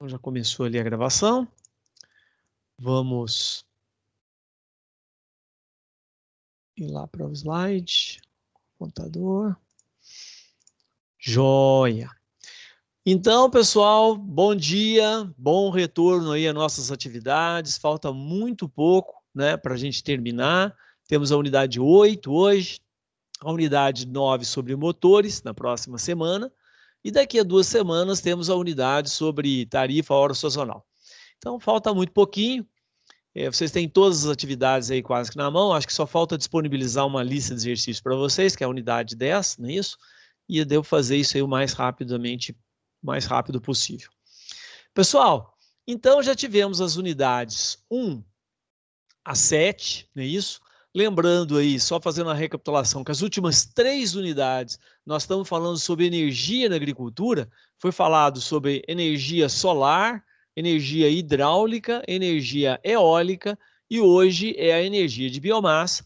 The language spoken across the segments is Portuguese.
Então, já começou ali a gravação. Vamos ir lá para o slide, computador. Joia! Então, pessoal, bom dia, bom retorno aí às nossas atividades. Falta muito pouco, né, para a gente terminar. Temos a unidade 8 hoje, a unidade 9 sobre motores na próxima semana, e daqui a 2 semanas temos a unidade sobre tarifa hora sazonal. Então, falta muito pouquinho. Vocês têm todas as atividades aí quase que na mão, acho que só falta disponibilizar uma lista de exercícios para vocês, que é a unidade 10, não é isso? E eu devo fazer isso aí o mais rápido possível. Pessoal, então já tivemos as unidades 1 a 7, não é isso? Lembrando aí, só fazendo a recapitulação, que as últimas 3 unidades, nós estamos falando sobre energia na agricultura, foi falado sobre energia solar, energia hidráulica, energia eólica, e hoje é a energia de biomassa,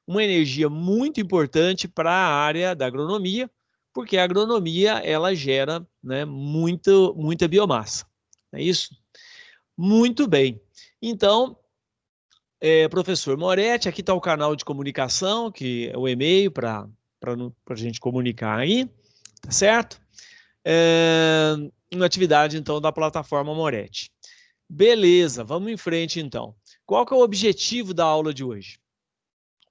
uma energia muito importante para a área da agronomia, porque a agronomia ela gera, né, muita biomassa. É isso? Muito bem. Então, professor Moretti, aqui está o canal de comunicação, que é o e-mail para a gente comunicar aí, tá certo? Uma atividade, então, da plataforma Moretti. Beleza, vamos em frente, então. Qual que é o objetivo da aula de hoje?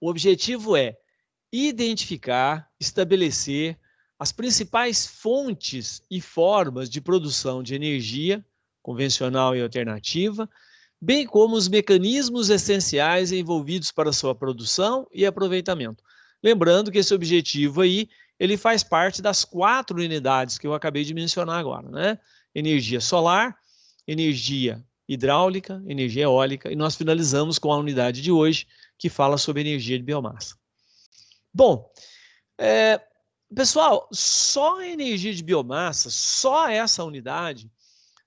O objetivo é identificar, estabelecer as principais fontes e formas de produção de energia, convencional e alternativa, bem como os mecanismos essenciais envolvidos para sua produção e aproveitamento. Lembrando que esse objetivo aí, ele faz parte das 4 unidades que eu acabei de mencionar agora, né? Energia solar, energia hidráulica, energia eólica, e nós finalizamos com a unidade de hoje, que fala sobre energia de biomassa. Bom, pessoal, só a energia de biomassa, só essa unidade,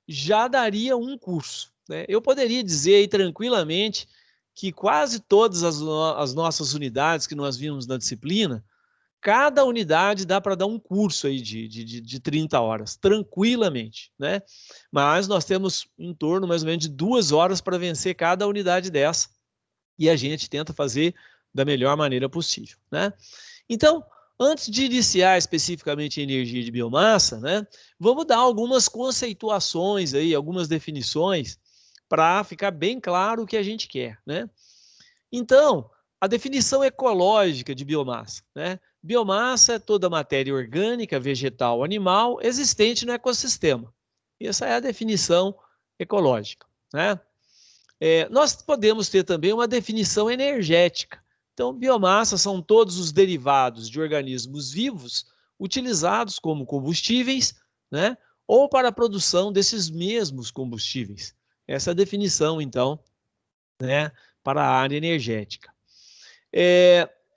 já daria um curso, né? Eu poderia dizer aí tranquilamente que quase todas as nossas unidades que nós vimos na disciplina, cada unidade dá para dar um curso aí de 30 horas, tranquilamente, né? Mas nós temos em torno mais ou menos de 2 horas para vencer cada unidade dessa, e a gente tenta fazer da melhor maneira possível, né? Então, antes de iniciar especificamente a energia de biomassa, né, vamos dar algumas conceituações aí, algumas definições para ficar bem claro o que a gente quer, né? Então, a definição ecológica de biomassa, né? Biomassa é toda matéria orgânica, vegetal, animal existente no ecossistema. Essa é a definição ecológica, né? Nós podemos ter também uma definição energética. Então, biomassa são todos os derivados de organismos vivos utilizados como combustíveis, né, ou para a produção desses mesmos combustíveis. Essa é a definição, então, né, para a área energética.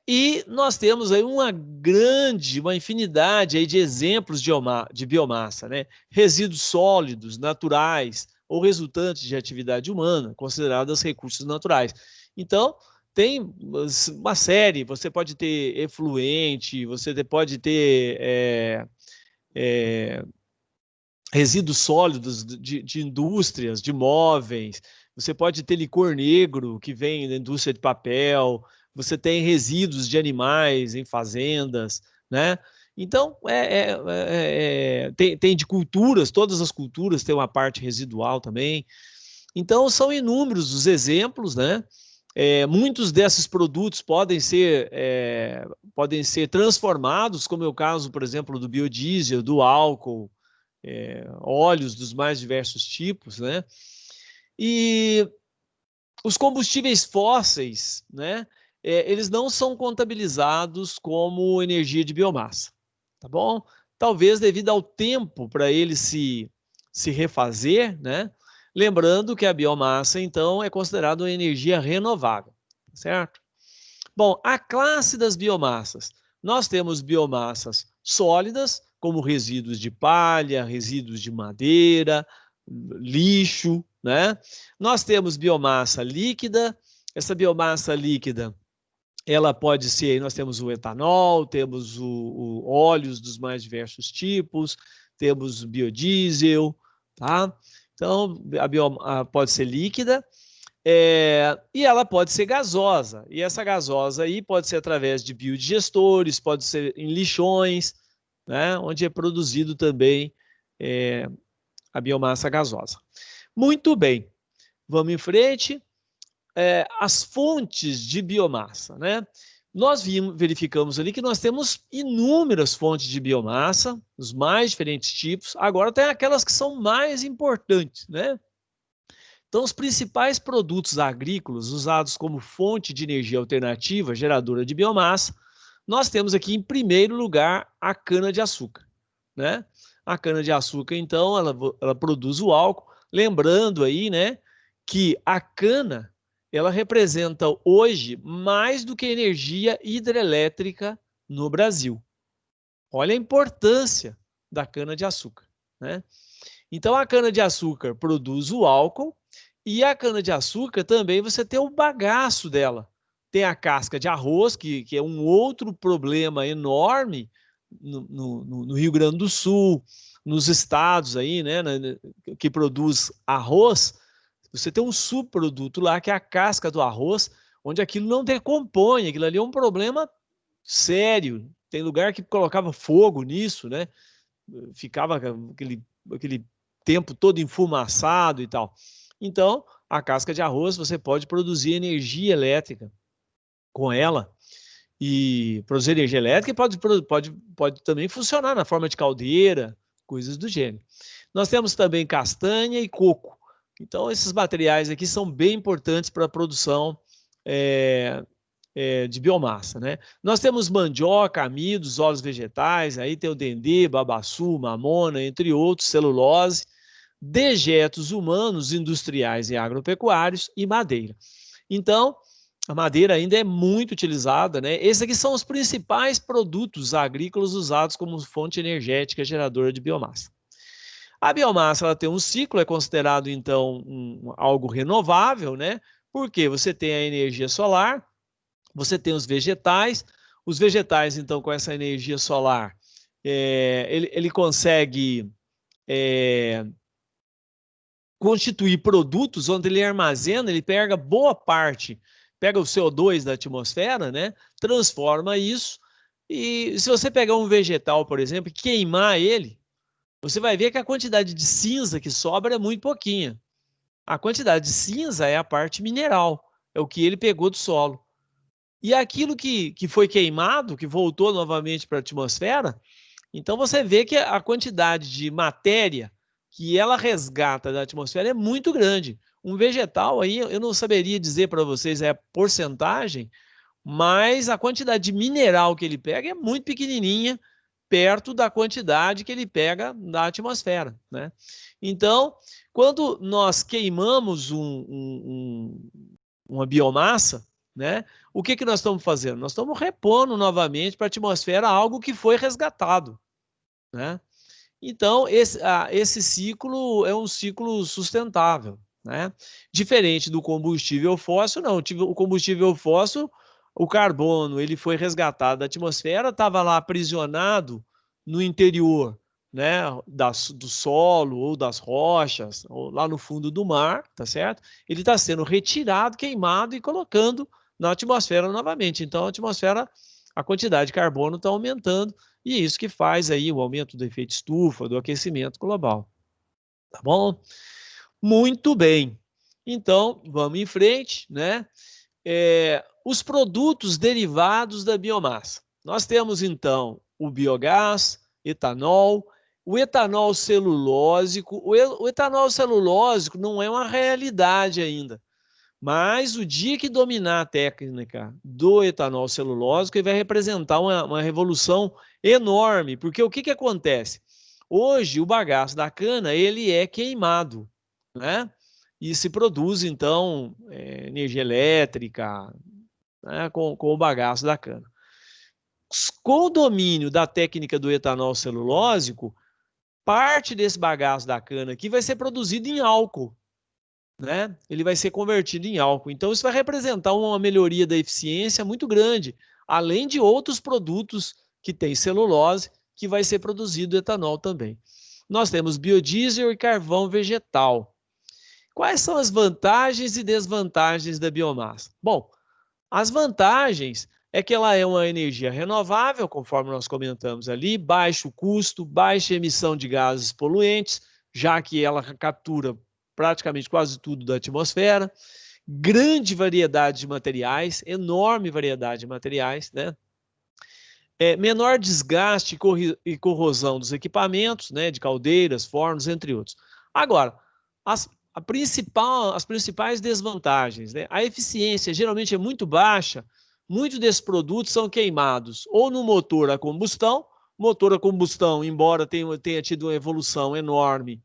E nós temos aí uma infinidade aí de exemplos de biomassa, né? Resíduos sólidos, naturais ou resultantes de atividade humana, considerados recursos naturais. Então, tem uma série, você pode ter efluente, você pode ter resíduos sólidos de indústrias, de móveis, você pode ter licor negro, que vem da indústria de papel, você tem resíduos de animais em fazendas, né? Então, tem de culturas, todas as culturas têm uma parte residual também. Então, são inúmeros os exemplos, né? Muitos desses produtos podem ser transformados, como é o caso, por exemplo, do biodiesel, do álcool, óleos dos mais diversos tipos, né? E os combustíveis fósseis, né? Eles não são contabilizados como energia de biomassa, tá bom? Talvez devido ao tempo para ele se refazer, né? Lembrando que a biomassa, então, é considerada uma energia renovável, certo? Bom, a classe das biomassas. Nós temos biomassas sólidas, como resíduos de palha, resíduos de madeira, lixo, né? Nós temos biomassa líquida. Essa biomassa líquida, ela pode ser, nós temos o etanol, temos o óleos dos mais diversos tipos, temos o biodiesel, tá? Então, pode ser líquida, e ela pode ser gasosa. E essa gasosa aí pode ser através de biodigestores, pode ser em lixões, né, onde é produzido também a biomassa gasosa. Muito bem, vamos em frente. As fontes de biomassa, né? Nós verificamos ali que nós temos inúmeras fontes de biomassa, os mais diferentes tipos. Agora tem aquelas que são mais importantes, né? Então, os principais produtos agrícolas usados como fonte de energia alternativa geradora de biomassa, nós temos aqui em primeiro lugar a cana-de-açúcar, né? A cana-de-açúcar, então, ela produz o álcool. Lembrando aí, né, que a cana, ela representa hoje mais do que energia hidrelétrica no Brasil. Olha a importância da cana-de-açúcar, né? Então, a cana-de-açúcar produz o álcool e a cana-de-açúcar também você tem o bagaço dela. Tem a casca de arroz, que é um outro problema enorme no Rio Grande do Sul, nos estados aí, né, que produz arroz. Você tem um subproduto lá, que é a casca do arroz, onde aquilo não decompõe. Aquilo ali é um problema sério. Tem lugar que colocava fogo nisso, né? Ficava aquele tempo todo enfumaçado e tal. Então, a casca de arroz, você pode produzir energia elétrica com ela. E produzir energia elétrica pode também funcionar na forma de caldeira, coisas do gênero. Nós temos também castanha e coco. Então, esses materiais aqui são bem importantes para a produção de biomassa, né? Nós temos mandioca, amidos, óleos vegetais, aí tem o dendê, babaçu, mamona, entre outros, celulose, dejetos humanos, industriais e agropecuários e madeira. Então, a madeira ainda é muito utilizada, né? Esses aqui são os principais produtos agrícolas usados como fonte energética geradora de biomassa. A biomassa, ela tem um ciclo, é considerado então algo renovável, né? Porque você tem a energia solar, você tem os vegetais então com essa energia solar, ele consegue constituir produtos onde ele armazena, ele pega boa parte, pega o CO2 da atmosfera, né? Transforma isso, e se você pegar um vegetal, por exemplo, e queimar ele, você vai ver que a quantidade de cinza que sobra é muito pouquinha. A quantidade de cinza é a parte mineral, é o que ele pegou do solo. E aquilo que foi queimado, que voltou novamente para a atmosfera, então você vê que a quantidade de matéria que ela resgata da atmosfera é muito grande. Um vegetal aí, eu não saberia dizer para vocês a porcentagem, mas a quantidade de mineral que ele pega é muito pequenininha, perto da quantidade que ele pega da atmosfera, né? Então, quando nós queimamos uma biomassa, né? O que nós estamos fazendo? Nós estamos repondo novamente para a atmosfera algo que foi resgatado, né? Então, esse ciclo é um ciclo sustentável, né? Diferente do combustível fóssil, não. O combustível fóssil, o carbono, ele foi resgatado da atmosfera, estava lá aprisionado no interior, né, do solo ou das rochas, ou lá no fundo do mar, tá certo? Ele está sendo retirado, queimado e colocando na atmosfera novamente. Então, a quantidade de carbono está aumentando, e é isso que faz aí o aumento do efeito estufa, do aquecimento global. Tá bom? Muito bem. Então, vamos em frente, né? Os produtos derivados da biomassa. Nós temos, então, o biogás, etanol, o etanol celulósico. O etanol celulósico não é uma realidade ainda, mas o dia que dominar a técnica do etanol celulósico, ele vai representar uma revolução enorme, porque o que acontece? Hoje, o bagaço da cana, ele é queimado, né? E se produz, então, energia elétrica, né, com o bagaço da cana. Com o domínio da técnica do etanol celulósico, parte desse bagaço da cana aqui vai ser produzido em álcool, né? Ele vai ser convertido em álcool. Então, isso vai representar uma melhoria da eficiência muito grande, além de outros produtos que têm celulose, que vai ser produzido etanol também. Nós temos biodiesel e carvão vegetal. Quais são as vantagens e desvantagens da biomassa? Bom, as vantagens é que ela é uma energia renovável, conforme nós comentamos ali, baixo custo, baixa emissão de gases poluentes, já que ela captura praticamente quase tudo da atmosfera, grande variedade de materiais, enorme variedade de materiais, né? Menor desgaste e corrosão dos equipamentos, né, de caldeiras, fornos, entre outros. Agora, as principais desvantagens, né? A eficiência geralmente é muito baixa, muitos desses produtos são queimados ou no motor a combustão, embora tenha tido uma evolução enorme,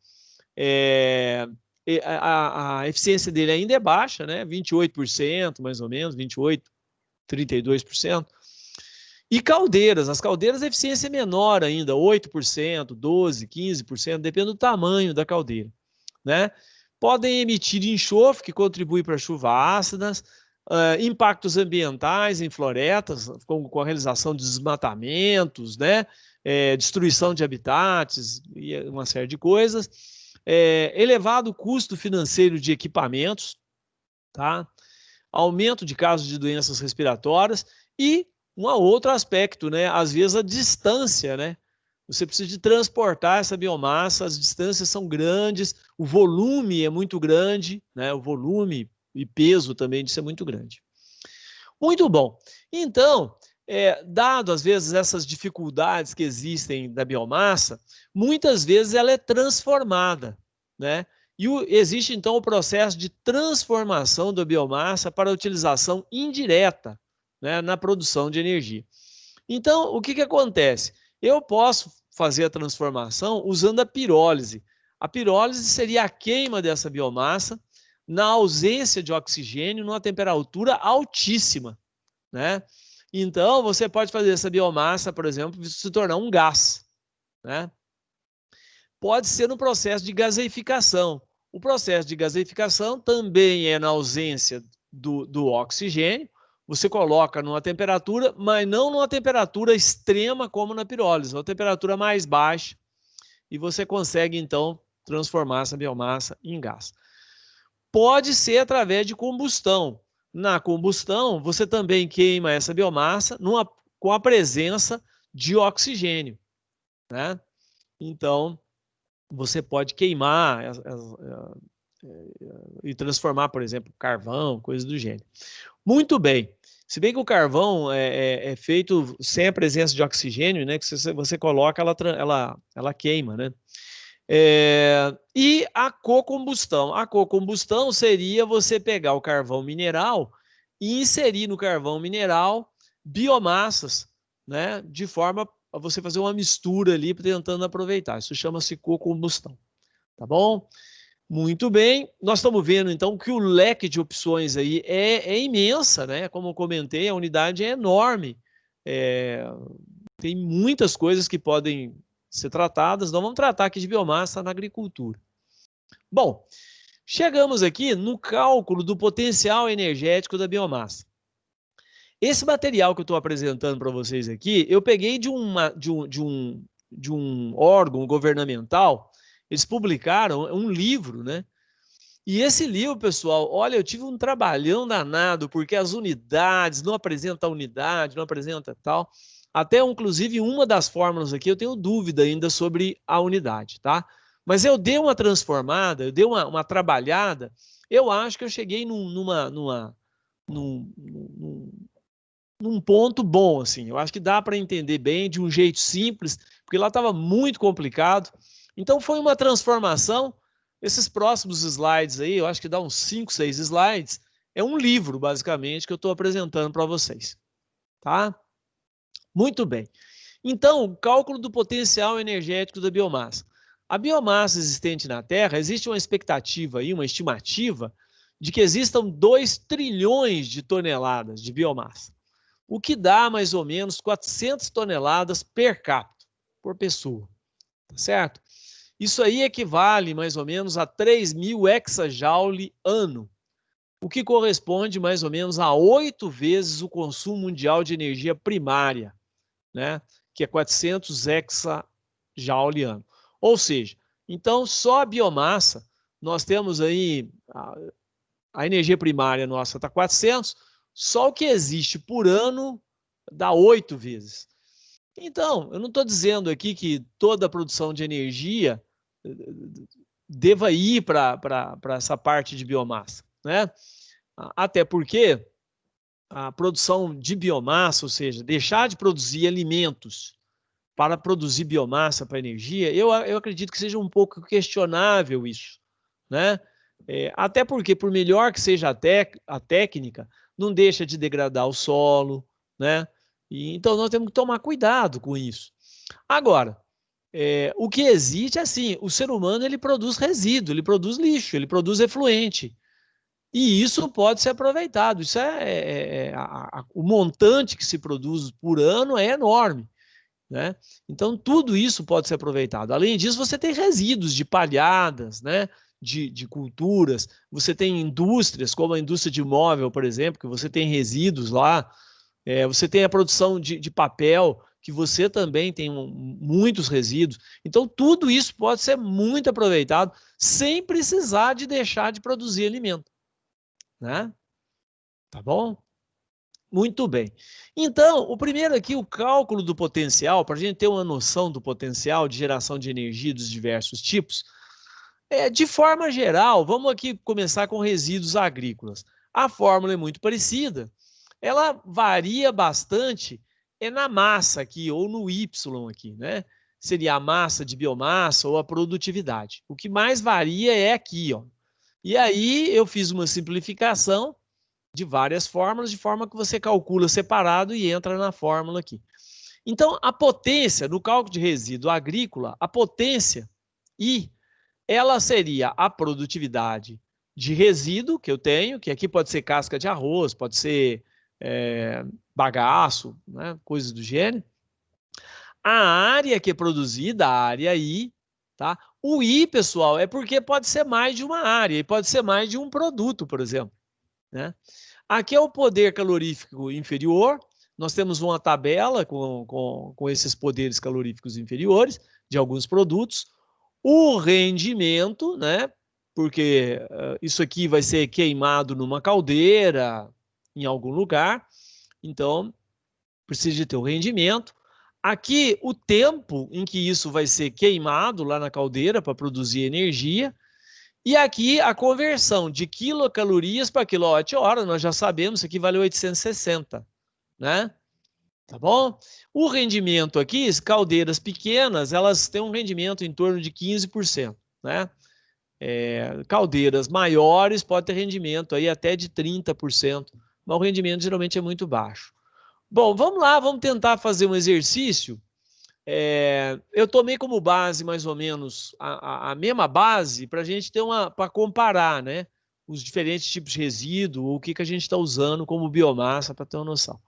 a eficiência dele ainda é baixa, né? 28%, mais ou menos, 28%, 32%. E caldeiras, as caldeiras a eficiência é menor ainda, 8%, 12%, 15%, depende do tamanho da caldeira, né? Podem emitir enxofre, que contribui para chuvas ácidas, impactos ambientais em florestas, com a realização de desmatamentos, né? Destruição de habitats e uma série de coisas. Elevado custo financeiro de equipamentos, tá? Aumento de casos de doenças respiratórias e um outro aspecto, né? Às vezes a distância, né? Você precisa de transportar essa biomassa, as distâncias são grandes, o volume é muito grande, né? O volume e peso também disso é muito grande. Muito bom. Então, dado às vezes essas dificuldades que existem da biomassa, muitas vezes ela é transformada, né? E existe então o processo de transformação da biomassa para utilização indireta, né, na produção de energia. Então, o que acontece? Eu posso fazer a transformação usando a pirólise. A pirólise seria a queima dessa biomassa na ausência de oxigênio numa temperatura altíssima, né? Então, você pode fazer essa biomassa, por exemplo, se tornar um gás, né? Pode ser no processo de gaseificação. O processo de gaseificação também é na ausência do oxigênio. Você coloca numa temperatura, mas não numa temperatura extrema como na pirólise, uma temperatura mais baixa, e você consegue, então, transformar essa biomassa em gás. Pode ser através de combustão. Na combustão, você também queima essa biomassa com a presença de oxigênio, né? Então, você pode queimar e transformar, por exemplo, carvão, coisas do gênero. Muito bem. Se bem que o carvão é feito sem a presença de oxigênio, né? Que se você coloca, ela queima, né? E a cocombustão. A cocombustão seria você pegar o carvão mineral e inserir no carvão mineral biomassas, né? De forma a você fazer uma mistura ali, tentando aproveitar. Isso chama-se cocombustão. Tá bom? Muito bem, nós estamos vendo então que o leque de opções aí é imensa, né? Como eu comentei, a unidade é enorme, tem muitas coisas que podem ser tratadas. Nós vamos tratar aqui de biomassa na agricultura. Bom, chegamos aqui no cálculo do potencial energético da biomassa. Esse material que eu estou apresentando para vocês aqui, eu peguei de um órgão governamental. Eles publicaram um livro, né? E esse livro, pessoal, olha, eu tive um trabalhão danado, porque as unidades, não apresenta a unidade, não apresenta tal. Até, inclusive, uma das fórmulas aqui, eu tenho dúvida ainda sobre a unidade, tá? Mas eu dei uma transformada, eu dei uma trabalhada, eu acho que eu cheguei num ponto bom, assim. Eu acho que dá para entender bem, de um jeito simples, porque lá estava muito complicado. Então, foi uma transformação. Esses próximos slides aí, eu acho que dá uns 5, 6 slides, é um livro, basicamente, que eu estou apresentando para vocês. Tá? Muito bem. Então, o cálculo do potencial energético da biomassa. A biomassa existente na Terra, existe uma expectativa aí, uma estimativa, de que existam 2 trilhões de toneladas de biomassa, o que dá mais ou menos 400 toneladas per capita, por pessoa, tá certo? Isso aí equivale mais ou menos a 3.000 exajoule ano, o que corresponde mais ou menos a 8 vezes o consumo mundial de energia primária, né? Que é 400 exajoule ano. Ou seja, então só a biomassa, nós temos aí a energia primária nossa está 400, só o que existe por ano dá 8 vezes. Então, eu não estou dizendo aqui que toda a produção de energia deva ir para essa parte de biomassa, né? Até porque a produção de biomassa, ou seja, deixar de produzir alimentos para produzir biomassa para energia, eu acredito que seja um pouco questionável isso, né? Até porque, por melhor que seja a técnica, não deixa de degradar o solo, né? Então, nós temos que tomar cuidado com isso. Agora, o que existe é assim, o ser humano ele produz resíduo, ele produz lixo, ele produz efluente. E isso pode ser aproveitado. Isso o montante que se produz por ano é enorme, né? Então, tudo isso pode ser aproveitado. Além disso, você tem resíduos de palhadas, né? De culturas, você tem indústrias, como a indústria de imóvel, por exemplo, que você tem resíduos lá, você tem a produção de papel, que você também tem muitos resíduos. Então, tudo isso pode ser muito aproveitado sem precisar de deixar de produzir alimento, né? Tá bom? Muito bem. Então, o primeiro aqui, o cálculo do potencial, para a gente ter uma noção do potencial de geração de energia dos diversos tipos, de forma geral, vamos aqui começar com resíduos agrícolas. A fórmula é muito parecida, ela varia bastante na massa aqui, ou no Y aqui, né? Seria a massa de biomassa ou a produtividade. O que mais varia é aqui, ó. E aí eu fiz uma simplificação de várias fórmulas, de forma que você calcula separado e entra na fórmula aqui. Então, a potência, no cálculo de resíduo agrícola, a potência I, ela seria a produtividade de resíduo que eu tenho, que aqui pode ser casca de arroz, pode ser bagaço, né, coisas do gênero. A área que é produzida, a área I, tá? O I, pessoal, é porque pode ser mais de uma área, e pode ser mais de um produto, por exemplo, né? Aqui é o poder calorífico inferior. Nós temos uma tabela com esses poderes caloríficos inferiores de alguns produtos. O rendimento, né? Porque isso aqui vai ser queimado numa caldeira, em algum lugar. Então, precisa de ter o rendimento. Aqui, o tempo em que isso vai ser queimado lá na caldeira para produzir energia. E aqui a conversão de quilocalorias para quilowatt-hora, nós já sabemos, aqui vale 860, né? Tá bom? O rendimento aqui, caldeiras pequenas, elas têm um rendimento em torno de 15%, né? Caldeiras maiores podem ter rendimento aí até de 30%, mas o rendimento geralmente é muito baixo. Bom, vamos lá, vamos tentar fazer um exercício. Eu tomei como base mais ou menos a mesma base para a gente ter para comparar, né? Os diferentes tipos de resíduo, o que a gente está usando como biomassa, para ter uma noção.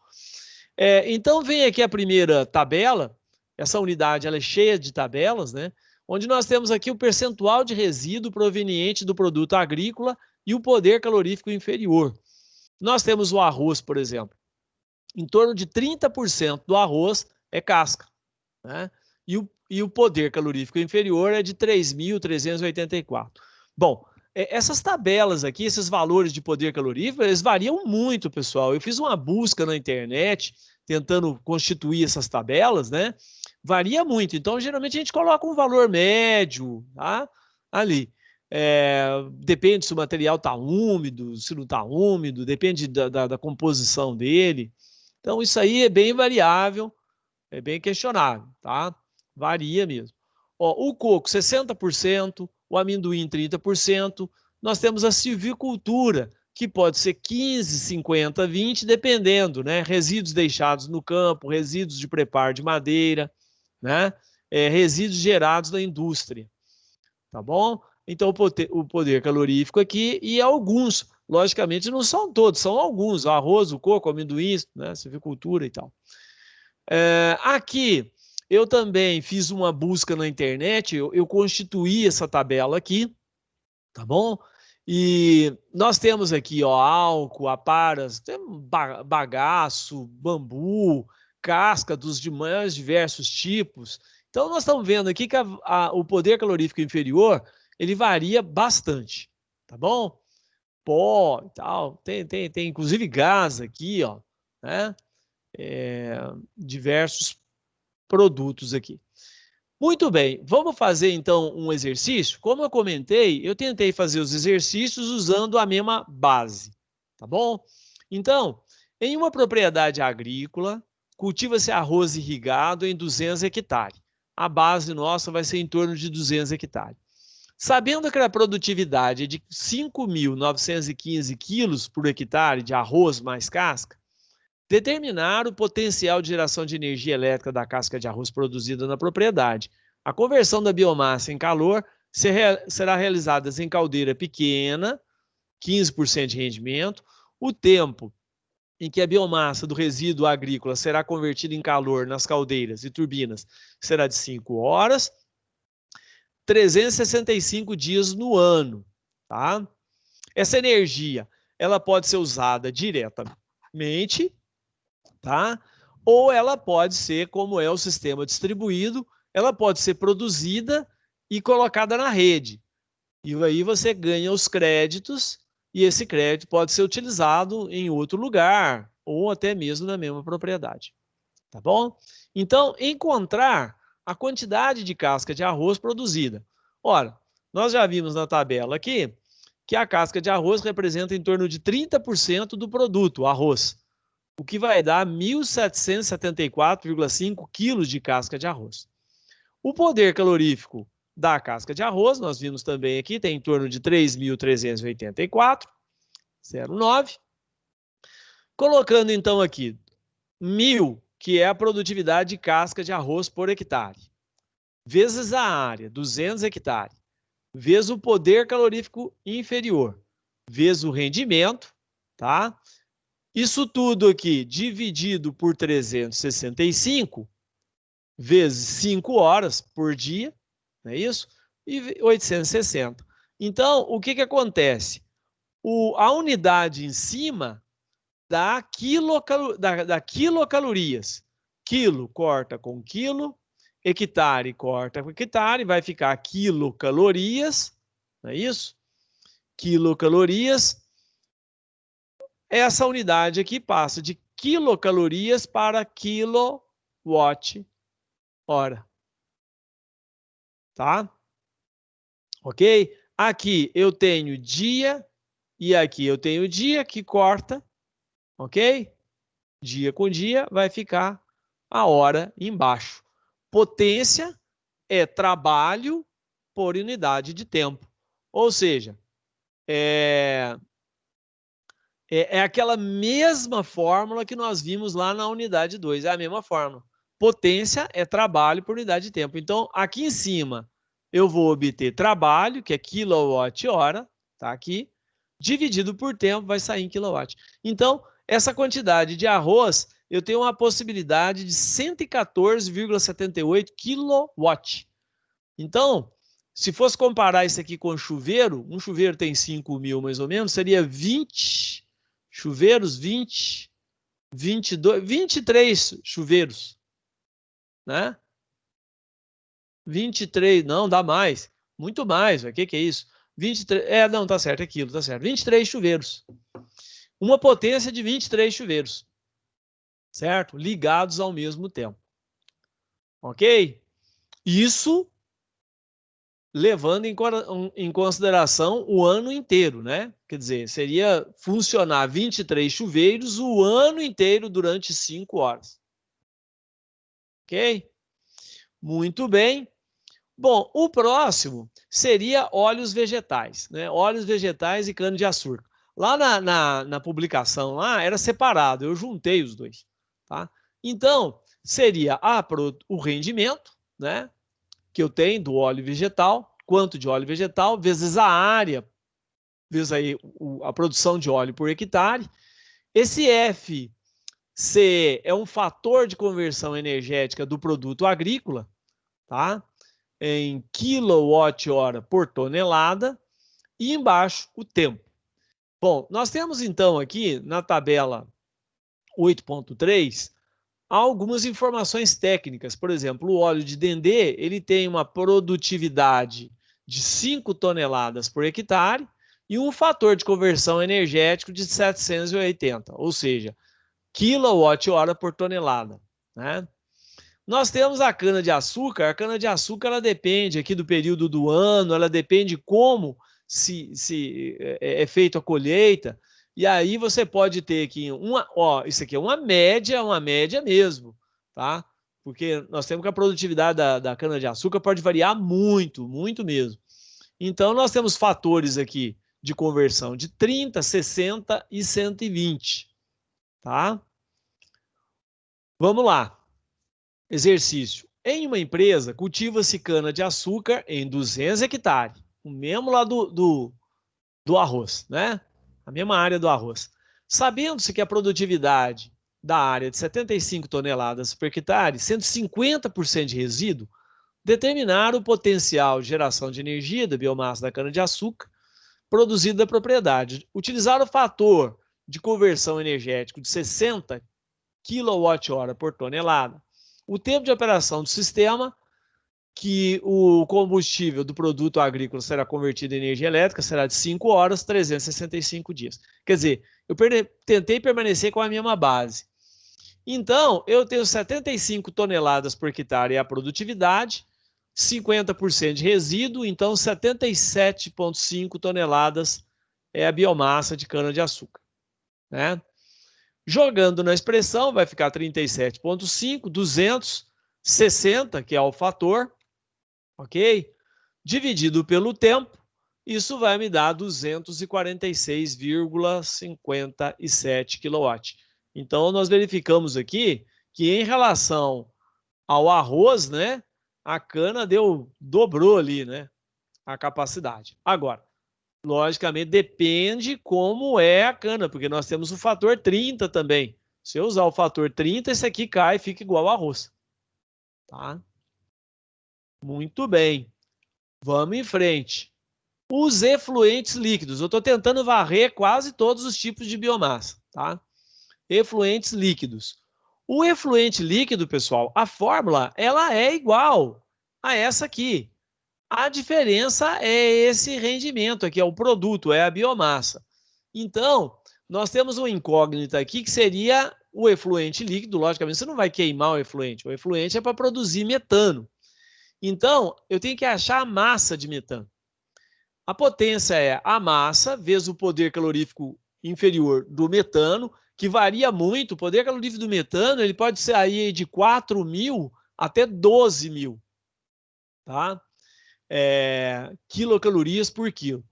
Então vem aqui a primeira tabela, essa unidade ela é cheia de tabelas, né? Onde nós temos aqui o percentual de resíduo proveniente do produto agrícola e o poder calorífico inferior. Nós temos o arroz, por exemplo. Em torno de 30% do arroz é casca, né? E o poder calorífico inferior é de 3.384. Bom, essas tabelas aqui, esses valores de poder calorífico, eles variam muito, pessoal. Eu fiz uma busca na internet, tentando constituir essas tabelas, né? Varia muito. Então, geralmente, a gente coloca um valor médio, tá? Ali. Depende se o material está úmido, se não está úmido, depende da composição dele. Então, isso aí é bem variável, é bem questionável, tá? Varia mesmo. Ó, o coco, 60%, o amendoim, 30%. Nós temos a silvicultura, que pode ser 15, 50, 20, dependendo, né? Resíduos deixados no campo, resíduos de preparo de madeira, né? Resíduos gerados na indústria, tá bom? Então, o poder calorífico aqui, e alguns, logicamente, não são todos, são alguns, o arroz, o coco, o amendoim, né? Silvicultura e tal. Aqui, eu também fiz uma busca na internet, eu constituí essa tabela aqui, tá bom? E nós temos aqui, ó, álcool, aparas, temos bagaço, bambu, casca dos mais diversos tipos. Então, nós estamos vendo aqui que o poder calorífico inferior, ele varia bastante, tá bom? pó e tal, tem inclusive gás aqui, ó, né? Diversos produtos aqui. Muito bem, vamos fazer então um exercício? Como eu comentei, eu tentei fazer os exercícios usando a mesma base, tá bom? Então, em uma propriedade agrícola, cultiva-se arroz irrigado em 200 hectares. A base nossa vai ser em torno de 200 hectares. Sabendo que a produtividade é de 5.915 quilos por hectare de arroz mais casca, determinar o potencial de geração de energia elétrica da casca de arroz produzida na propriedade. A conversão da biomassa em calor será realizada em caldeira pequena, 15% de rendimento. O tempo em que a biomassa do resíduo agrícola será convertida em calor nas caldeiras e turbinas será de 5 horas, 365 dias no ano, tá? Essa energia, ela pode ser usada diretamente, tá? Ou ela pode ser, como é o sistema distribuído, ela pode ser produzida e colocada na rede. E aí você ganha os créditos e esse crédito pode ser utilizado em outro lugar ou até mesmo na mesma propriedade. Tá bom? Então, encontrar a quantidade de casca de arroz produzida. Ora, nós já vimos na tabela aqui que a casca de arroz representa em torno de 30% do produto, o arroz, o que vai dar 1.774,5 quilos de casca de arroz. O poder calorífico da casca de arroz, nós vimos também aqui, tem em torno de 3.384,09. Colocando então aqui 1.000, que é a produtividade de casca de arroz por hectare, vezes a área, 200 hectares, vezes o poder calorífico inferior, vezes o rendimento, tá? Isso tudo aqui dividido por 365, vezes 5 horas por dia, não é isso? E 860. Então, o que acontece? A unidade em cima dá quilocalorias. Quilo corta com quilo, hectare corta com hectare, vai ficar quilocalorias, não é isso? Quilocalorias. Essa unidade aqui passa de quilocalorias para quilowatt-hora. Tá? Ok? Aqui eu tenho dia e aqui eu tenho dia que corta, ok? Dia com dia vai ficar a hora embaixo. Potência é trabalho por unidade de tempo. Ou seja, é aquela mesma fórmula que nós vimos lá na unidade 2. É a mesma fórmula. Potência é trabalho por unidade de tempo. Então, aqui em cima, eu vou obter trabalho, que é quilowatt-hora, tá aqui, dividido por tempo, vai sair em quilowatt. Então, essa quantidade de arroz, eu tenho uma possibilidade de 114,78 kW. Então, se fosse comparar isso aqui com chuveiro, um chuveiro tem 5.000 mais ou menos, seria 20 chuveiros, 23 chuveiros, né? 23, não, dá mais, muito mais, o que é isso? 23, não, tá certo, é aquilo, tá certo. 23 chuveiros. Uma potência de 23 chuveiros, certo? Ligados ao mesmo tempo. Ok? Isso levando em consideração o ano inteiro, né? Quer dizer, seria funcionar 23 chuveiros o ano inteiro durante 5 horas. Ok? Muito bem. Bom, o próximo seria óleos vegetais, né? Óleos vegetais e cana-de-açúcar. Lá na publicação lá era separado, eu juntei os dois, tá? Então, seria o rendimento, né? Que eu tenho do óleo vegetal, quanto de óleo vegetal, vezes a área, vezes aí a produção de óleo por hectare. Esse FC é um fator de conversão energética do produto agrícola, tá? Em quilowatt-hora por tonelada, e embaixo o tempo. Bom, nós temos então aqui na tabela 8.3 algumas informações técnicas. Por exemplo, o óleo de dendê, ele tem uma produtividade de 5 toneladas por hectare e um fator de conversão energético de 780, ou seja, kWh por tonelada, né? Nós temos a cana-de-açúcar ela depende aqui do período do ano, ela depende como se é feita a colheita, e aí você pode ter aqui isso aqui é uma média mesmo, tá? Porque nós temos que a produtividade da cana-de-açúcar pode variar muito, muito mesmo. Então, nós temos fatores aqui de conversão de 30, 60 e 120, tá? Vamos lá. Exercício. Em uma empresa, cultiva-se cana-de-açúcar em 200 hectares. O mesmo lá do arroz, né? A mesma área do arroz. Sabendo-se que a produtividade da área de 75 toneladas por hectare, sendo 50% de resíduo, determinar o potencial de geração de energia da biomassa da cana-de-açúcar produzida da propriedade. Utilizar o fator de conversão energético de 60 kWh por tonelada. O tempo de operação do sistema, que o combustível do produto agrícola será convertido em energia elétrica, será de 5 horas, 365 dias. Quer dizer, eu tentei permanecer com a mesma base. Então, eu tenho 75 toneladas por hectare é a produtividade, 50% de resíduo, então 77,5 toneladas é a biomassa de cana-de-açúcar, né? Jogando na expressão, vai ficar 37,5, 260, que é o fator, ok? Dividido pelo tempo, isso vai me dar 246,57 kW. Então, nós verificamos aqui que em relação ao arroz, né, a cana dobrou ali, né, a capacidade. Agora, logicamente, depende como é a cana, porque nós temos o fator 30 também. Se eu usar o fator 30, esse aqui cai e fica igual ao arroz. Tá? Muito bem. Vamos em frente. Os efluentes líquidos. Eu estou tentando varrer quase todos os tipos de biomassa. Tá? Efluentes líquidos. O efluente líquido, pessoal, a fórmula ela é igual a essa aqui. A diferença é esse rendimento aqui, é o produto, é a biomassa. Então, nós temos uma incógnita aqui que seria o efluente líquido. Logicamente, você não vai queimar o efluente. O efluente é para produzir metano. Então, eu tenho que achar a massa de metano. A potência é a massa vezes o poder calorífico inferior do metano, que varia muito. O poder calorífico do metano ele pode sair de 4.000 até 12.000. Tá? Quilocalorias por quilo.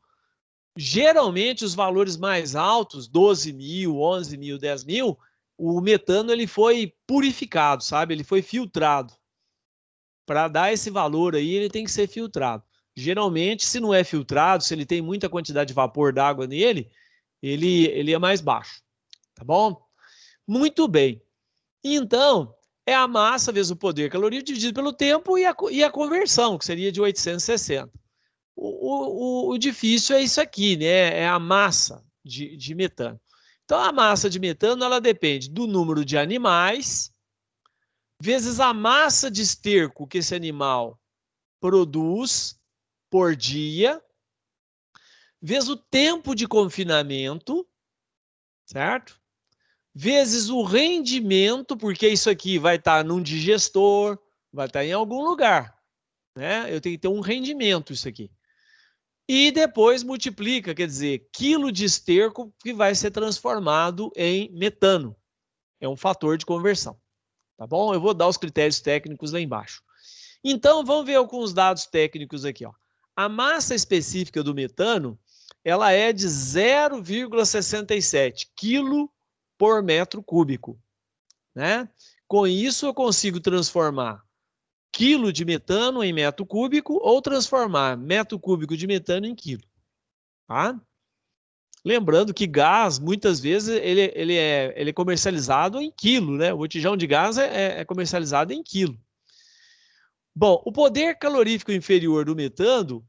Geralmente, os valores mais altos, 12.000, 11.000, 10.000, o metano ele foi purificado, sabe? Ele foi filtrado. Para dar esse valor aí, ele tem que ser filtrado. Geralmente, se não é filtrado, se ele tem muita quantidade de vapor d'água nele, ele é mais baixo. Tá bom? Muito bem. Então, é a massa vezes o poder calórico dividido pelo tempo e a conversão, que seria de 860. O difícil é isso aqui, né? É a massa de metano. Então, a massa de metano ela depende do número de animais vezes a massa de esterco que esse animal produz por dia, vezes o tempo de confinamento, certo? Vezes o rendimento, porque isso aqui vai estar num digestor, vai estar em algum lugar, né? Eu tenho que ter um rendimento isso aqui. E depois multiplica, quer dizer, quilo de esterco que vai ser transformado em metano. É um fator de conversão, tá bom? Eu vou dar os critérios técnicos lá embaixo. Então, vamos ver alguns dados técnicos aqui, ó. A massa específica do metano, ela é de 0,67 kg por metro cúbico, né? Com isso, eu consigo transformar quilo de metano em metro cúbico ou transformar metro cúbico de metano em quilo, tá? Lembrando que gás, muitas vezes, ele é comercializado em quilo, né? O botijão de gás é comercializado em quilo. Bom, o poder calorífico inferior do metano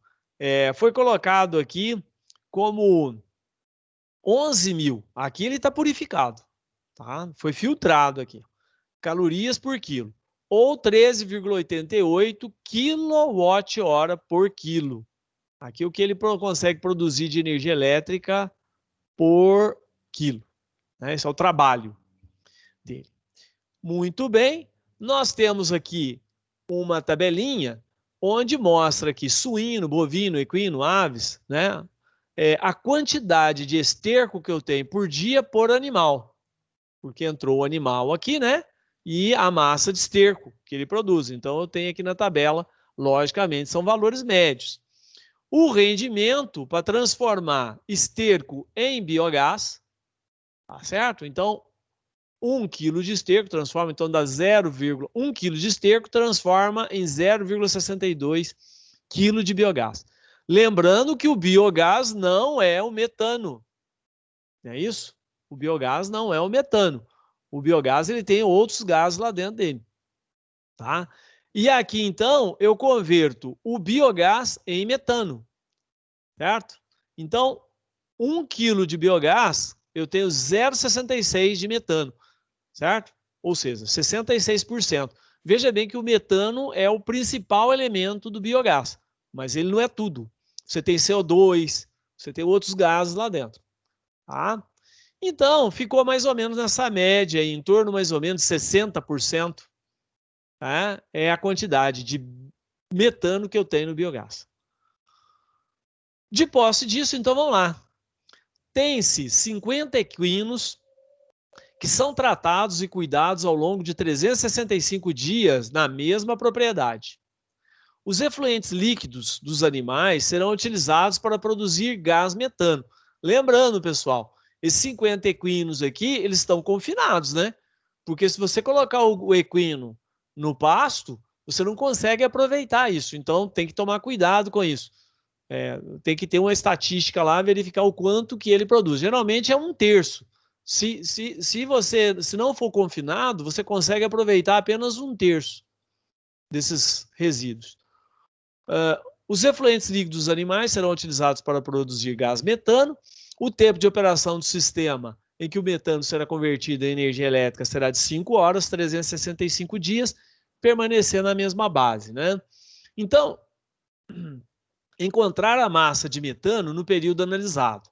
foi colocado aqui como 11.000. Aqui ele está purificado, tá? Foi filtrado aqui. Calorias por quilo. Ou 13,88 kWh por quilo. Aqui o que ele consegue produzir de energia elétrica por quilo, né? Esse é o trabalho dele. Muito bem, nós temos aqui uma tabelinha onde mostra aqui suíno, bovino, equino, aves, né? A quantidade de esterco que eu tenho por dia por animal, porque entrou o animal aqui, né? E a massa de esterco que ele produz. Então, eu tenho aqui na tabela, logicamente, são valores médios. O rendimento para transformar esterco em biogás, tá certo? Então, 1 kg de esterco transforma, então, dá 0,1 kg de esterco, transforma em 0,62 kg de biogás. Lembrando que o biogás não é o metano, não é isso? O biogás não é o metano. O biogás ele tem outros gases lá dentro dele, tá? E aqui, então, eu converto o biogás em metano, certo? Então, 1 kg de biogás, eu tenho 0,66 de metano, certo? Ou seja, 66%. Veja bem que o metano é o principal elemento do biogás, mas ele não é tudo. Você tem CO2, você tem outros gases lá dentro, tá? Então, ficou mais ou menos nessa média, em torno mais ou menos de 60%, tá? É a quantidade de metano que eu tenho no biogás. De posse disso, então vamos lá. Tem-se 50 equinos que são tratados e cuidados ao longo de 365 dias na mesma propriedade. Os efluentes líquidos dos animais serão utilizados para produzir gás metano. Lembrando, pessoal, esses 50 equinos aqui, eles estão confinados, né? Porque se você colocar o equino no pasto, você não consegue aproveitar isso. Então, tem que tomar cuidado com isso. Tem que ter uma estatística lá, verificar o quanto que ele produz. Geralmente é 1/3. Se não for confinado, você consegue aproveitar apenas 1/3 desses resíduos. Os efluentes líquidos dos animais serão utilizados para produzir gás metano. O tempo de operação do sistema em que o metano será convertido em energia elétrica será de 5 horas, 365 dias, permanecendo na mesma base, né? Então, encontrar a massa de metano no período analisado.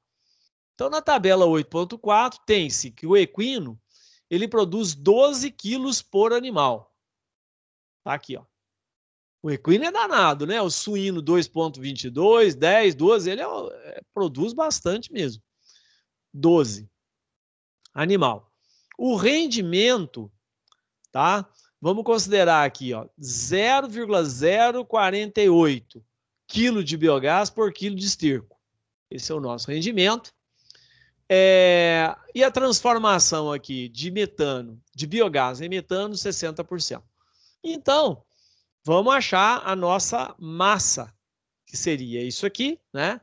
Então, na tabela 8.4, tem-se que o equino ele produz 12 quilos por animal. Tá aqui, ó. O equino é danado, né? O suíno 2,22, 10, 12, ele produz bastante mesmo. 12. Animal. O rendimento, tá? Vamos considerar aqui, ó, 0,048 kg de biogás por quilo de esterco. Esse é o nosso rendimento. E a transformação aqui de metano, de biogás em metano, 60%. Então, vamos achar a nossa massa, que seria isso aqui, né?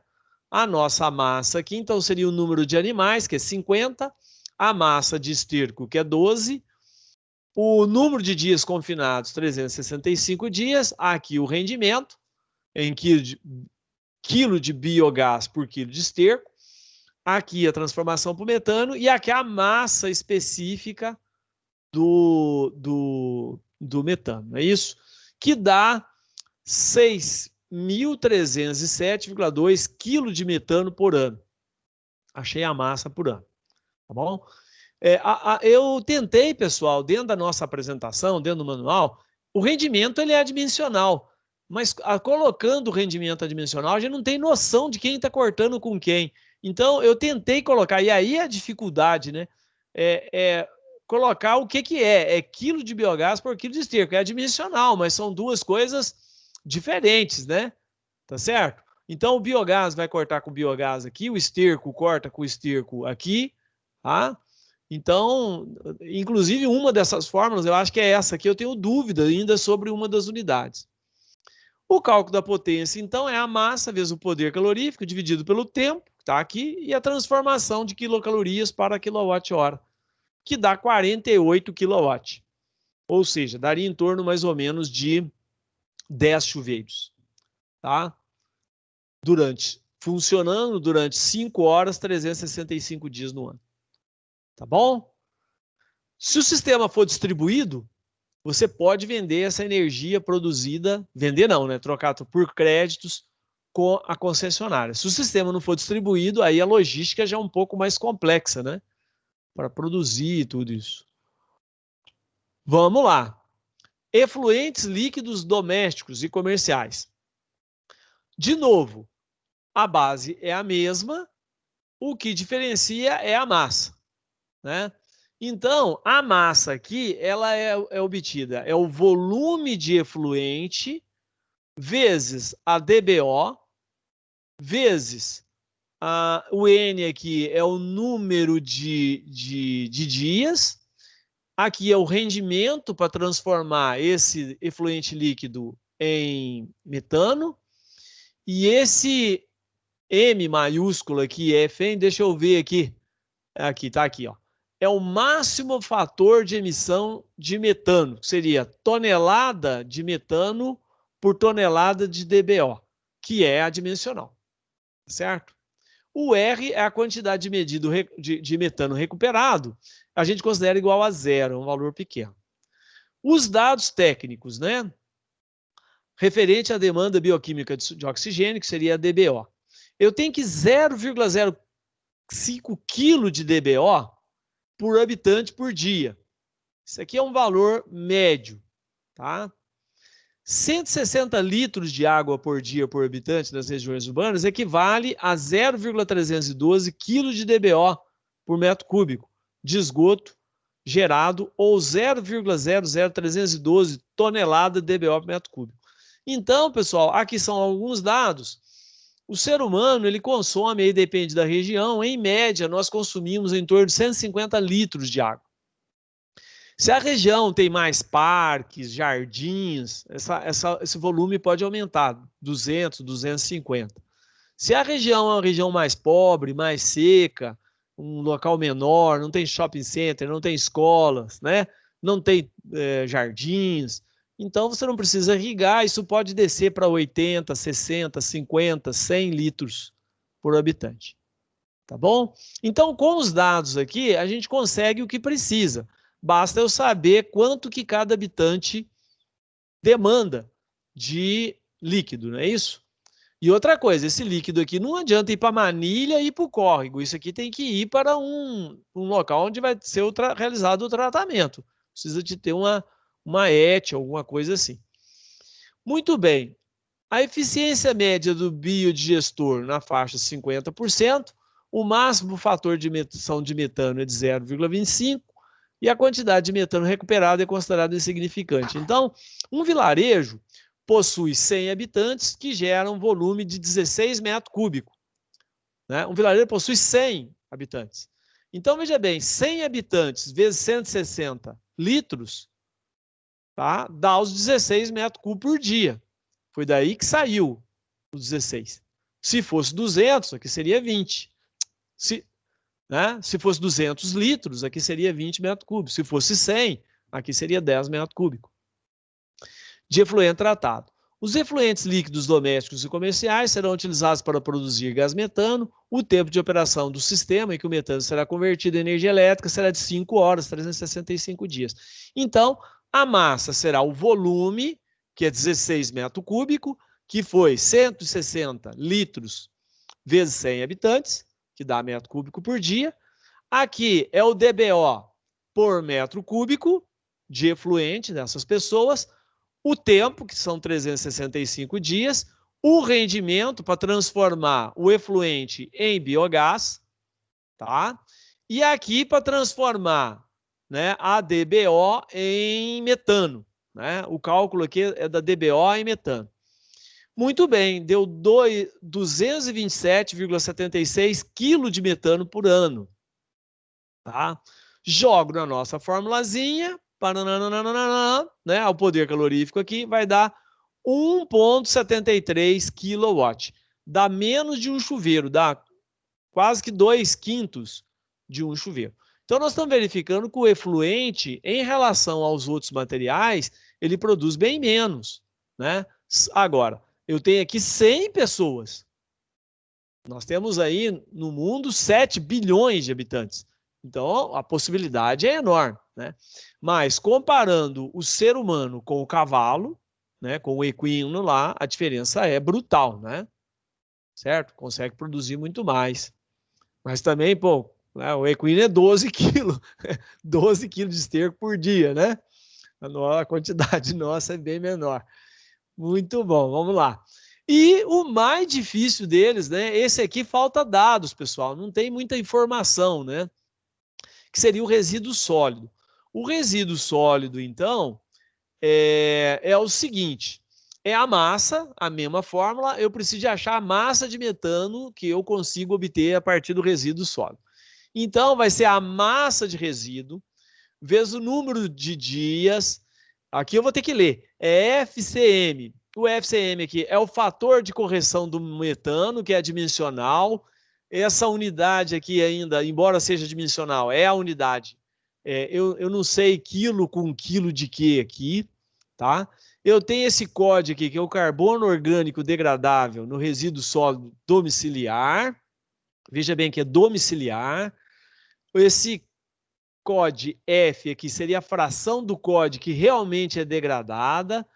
A nossa massa aqui, então, seria o número de animais, que é 50, a massa de esterco, que é 12, o número de dias confinados, 365 dias, aqui o rendimento, em quilo de biogás por quilo de esterco, aqui a transformação para o metano e aqui a massa específica do metano, é isso? Que dá 6.307,2 kg de metano por ano. Achei a massa por ano, tá bom? Eu tentei, pessoal, dentro da nossa apresentação, dentro do manual, o rendimento ele é adimensional, mas colocando o rendimento adimensional, a gente não tem noção de quem está cortando com quem. Então, eu tentei colocar, e aí a dificuldade, né? Colocar o que é. É quilo de biogás por quilo de esterco. É adimensional, mas são duas coisas diferentes, né? Tá certo? Então, o biogás vai cortar com o biogás aqui, o esterco corta com o esterco aqui, tá? Então, inclusive uma dessas fórmulas, eu acho que é essa aqui, eu tenho dúvida ainda sobre uma das unidades. O cálculo da potência, então, é a massa vezes o poder calorífico dividido pelo tempo, que está aqui, e a transformação de quilocalorias para quilowatt-hora, que dá 48 kW. Ou seja, daria em torno mais ou menos de 10 chuveiros, tá? Funcionando durante 5 horas, 365 dias no ano. Tá bom? Se o sistema for distribuído, você pode vender essa energia produzida, vender não, né? Trocar por créditos com a concessionária. Se o sistema não for distribuído, aí a logística já é um pouco mais complexa, né? Para produzir tudo isso. Vamos lá. Efluentes líquidos domésticos e comerciais. De novo, a base é a mesma, o que diferencia é a massa, né? Então, a massa aqui, ela é obtida, é o volume de efluente vezes a DBO, vezes o N aqui é o número de dias, aqui é o rendimento para transformar esse efluente líquido em metano, e esse M maiúsculo aqui, FN, deixa eu ver aqui, tá aqui, ó. É o máximo fator de emissão de metano, que seria tonelada de metano por tonelada de DBO, que é a dimensional, certo? O R é a quantidade medida de metano recuperado, a gente considera igual a zero, é um valor pequeno. Os dados técnicos, né? Referente à demanda bioquímica de oxigênio, que seria a DBO. Eu tenho que 0,05 kg de DBO por habitante por dia. Isso aqui é um valor médio, tá? 160 litros de água por dia por habitante nas regiões urbanas equivale a 0,312 kg de DBO por metro cúbico de esgoto gerado ou 0,00312 tonelada de DBO por metro cúbico. Então, pessoal, aqui são alguns dados. O ser humano, ele consome, aí depende da região, em média, nós consumimos em torno de 150 litros de água. Se a região tem mais parques, jardins, esse volume pode aumentar, 200, 250. Se a região é uma região mais pobre, mais seca, um local menor, não tem shopping center, não tem escolas, né? Não tem jardins, então você não precisa irrigar, isso pode descer para 80, 60, 50, 100 litros por habitante. Tá bom? Então, com os dados aqui, a gente consegue o que precisa. Basta eu saber quanto que cada habitante demanda de líquido, não é isso? E outra coisa, esse líquido aqui não adianta ir para Manilha e ir para o córrego. Isso aqui tem que ir para um local onde vai ser realizado o tratamento. Precisa de ter uma ET, alguma coisa assim. Muito bem. A eficiência média do biodigestor na faixa 50%, o máximo fator de emissão de metano é de 0,25 e a quantidade de metano recuperado é considerada insignificante. Então, um vilarejo possui 100 habitantes que geram um volume de 16 metros cúbicos. Né? Um vilarejo possui 100 habitantes. Então, veja bem, 100 habitantes vezes 160 litros, tá? Dá os 16 metros cúbicos por dia. Foi daí que saiu os 16. Se fosse 200, aqui seria 20. Se fosse 200 litros, aqui seria 20 metros cúbicos. Se fosse 100, aqui seria 10 metros cúbicos de efluente tratado. Os efluentes líquidos domésticos e comerciais serão utilizados para produzir gás metano. O tempo de operação do sistema em que o metano será convertido em energia elétrica será de 5 horas, 365 dias. Então, a massa será o volume, que é 16 metros cúbicos, que foi 160 litros vezes 100 habitantes, que dá metro cúbico por dia. Aqui é o DBO por metro cúbico de efluente dessas pessoas, o tempo, que são 365 dias, o rendimento para transformar o efluente em biogás, tá? E aqui para transformar, né, a DBO em metano, né? O cálculo aqui é da DBO em metano. Muito bem, deu 227,76 kg de metano por ano. Tá? Jogo na nossa formulazinha, né? O poder calorífico aqui vai dar 1,73 kW. Dá menos de um chuveiro, dá quase que 2/5 de um chuveiro. Então, nós estamos verificando que o efluente, em relação aos outros materiais, ele produz bem menos, né? Agora, eu tenho aqui 100 pessoas. Nós temos aí no mundo 7 bilhões de habitantes. Então, a possibilidade é enorme, né? Mas, comparando o ser humano com o cavalo, né, com o equino lá, a diferença é brutal, né? certo? Consegue produzir muito mais. Mas também, pô, né, o equino é 12 quilos, 12 quilos de esterco por dia, né? A quantidade nossa é bem menor. Muito bom, vamos lá. E o mais difícil deles, né? Esse aqui falta dados, pessoal, não tem muita informação, né? Que seria o resíduo sólido. O resíduo sólido, então, é o seguinte: é a massa, a mesma fórmula, eu preciso de achar a massa de metano que eu consigo obter a partir do resíduo sólido. Então, vai ser a massa de resíduo vezes o número de dias. Aqui eu vou ter que ler. É FCM. O FCM aqui é o fator de correção do metano, que é dimensional. Essa unidade aqui ainda, embora seja dimensional, é a unidade. Eu não sei quilo com quilo de quê aqui, tá? Eu tenho esse código aqui, que é o carbono orgânico degradável no resíduo sólido domiciliar. Veja bem que é domiciliar. Esse COD F aqui seria a fração do COD que realmente é degradada.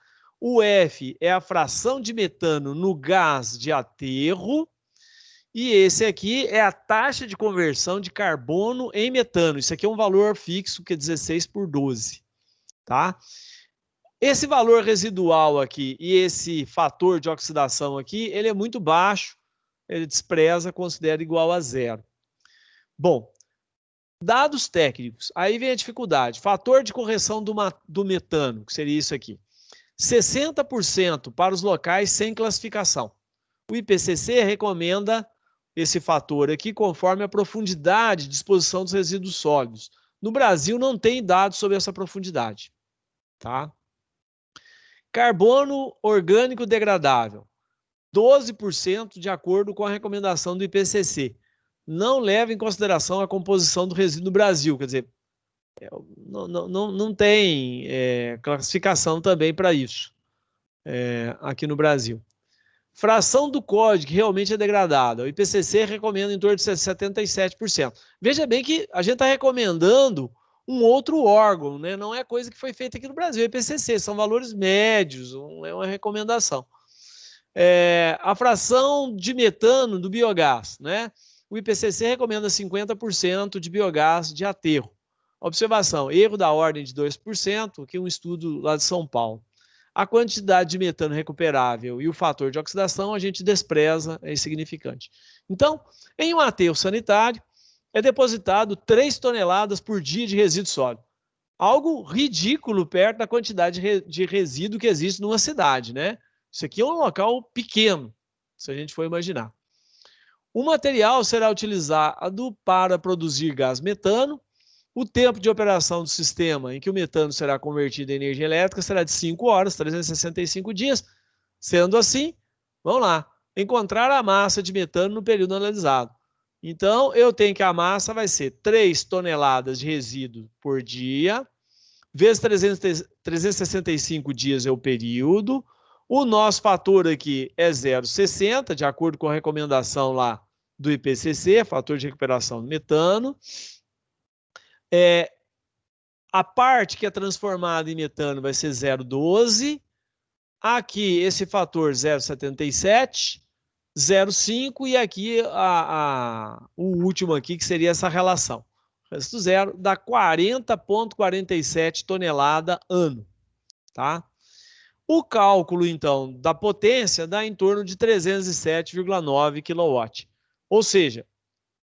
O F é a fração de metano no gás de aterro. E esse aqui é a taxa de conversão de carbono em metano. Isso aqui é um valor fixo, que é 16 por 12. Tá? Esse valor residual aqui e esse fator de oxidação aqui, ele é muito baixo. Ele despreza, considera igual a zero. Bom, dados técnicos, aí vem a dificuldade. Fator de correção do metano, que seria isso aqui. 60% para os locais sem classificação. O IPCC recomenda esse fator aqui conforme a profundidade de exposição dos resíduos sólidos. No Brasil não tem dados sobre essa profundidade. Tá? Carbono orgânico degradável. 12% de acordo com a recomendação do IPCC. Não leva em consideração a composição do resíduo no Brasil, quer dizer, não tem classificação também para isso aqui no Brasil. Fração do código que realmente é degradada. O IPCC recomenda em torno de 77%. Veja bem que a gente está recomendando um outro órgão, né? Não é coisa que foi feita aqui no Brasil. O IPCC são valores médios, é uma recomendação. A fração de metano do biogás, né? O IPCC recomenda 50% de biogás de aterro. Observação, erro da ordem de 2%, que é um estudo lá de São Paulo. A quantidade de metano recuperável e o fator de oxidação a gente despreza, é insignificante. Então, em um aterro sanitário, é depositado 3 toneladas por dia de resíduo sólido. Algo ridículo perto da quantidade de resíduo que existe numa cidade, né? Isso aqui é um local pequeno, se a gente for imaginar. O material será utilizado para produzir gás metano. O tempo de operação do sistema em que o metano será convertido em energia elétrica será de 5 horas, 365 dias. Sendo assim, vamos lá, encontrar a massa de metano no período analisado. Então, eu tenho que a massa vai ser 3 toneladas de resíduo por dia, vezes 365 dias é o período. O nosso fator aqui é 0,60, de acordo com a recomendação lá do IPCC, fator de recuperação do metano. A parte que é transformada em metano vai ser 0,12. Aqui, esse fator 0,77, 0,5 e aqui o último aqui, que seria essa relação. O resto zero dá 40,47 tonelada ano. Tá? O cálculo, então, da potência dá em torno de 307,9 kW. Ou seja,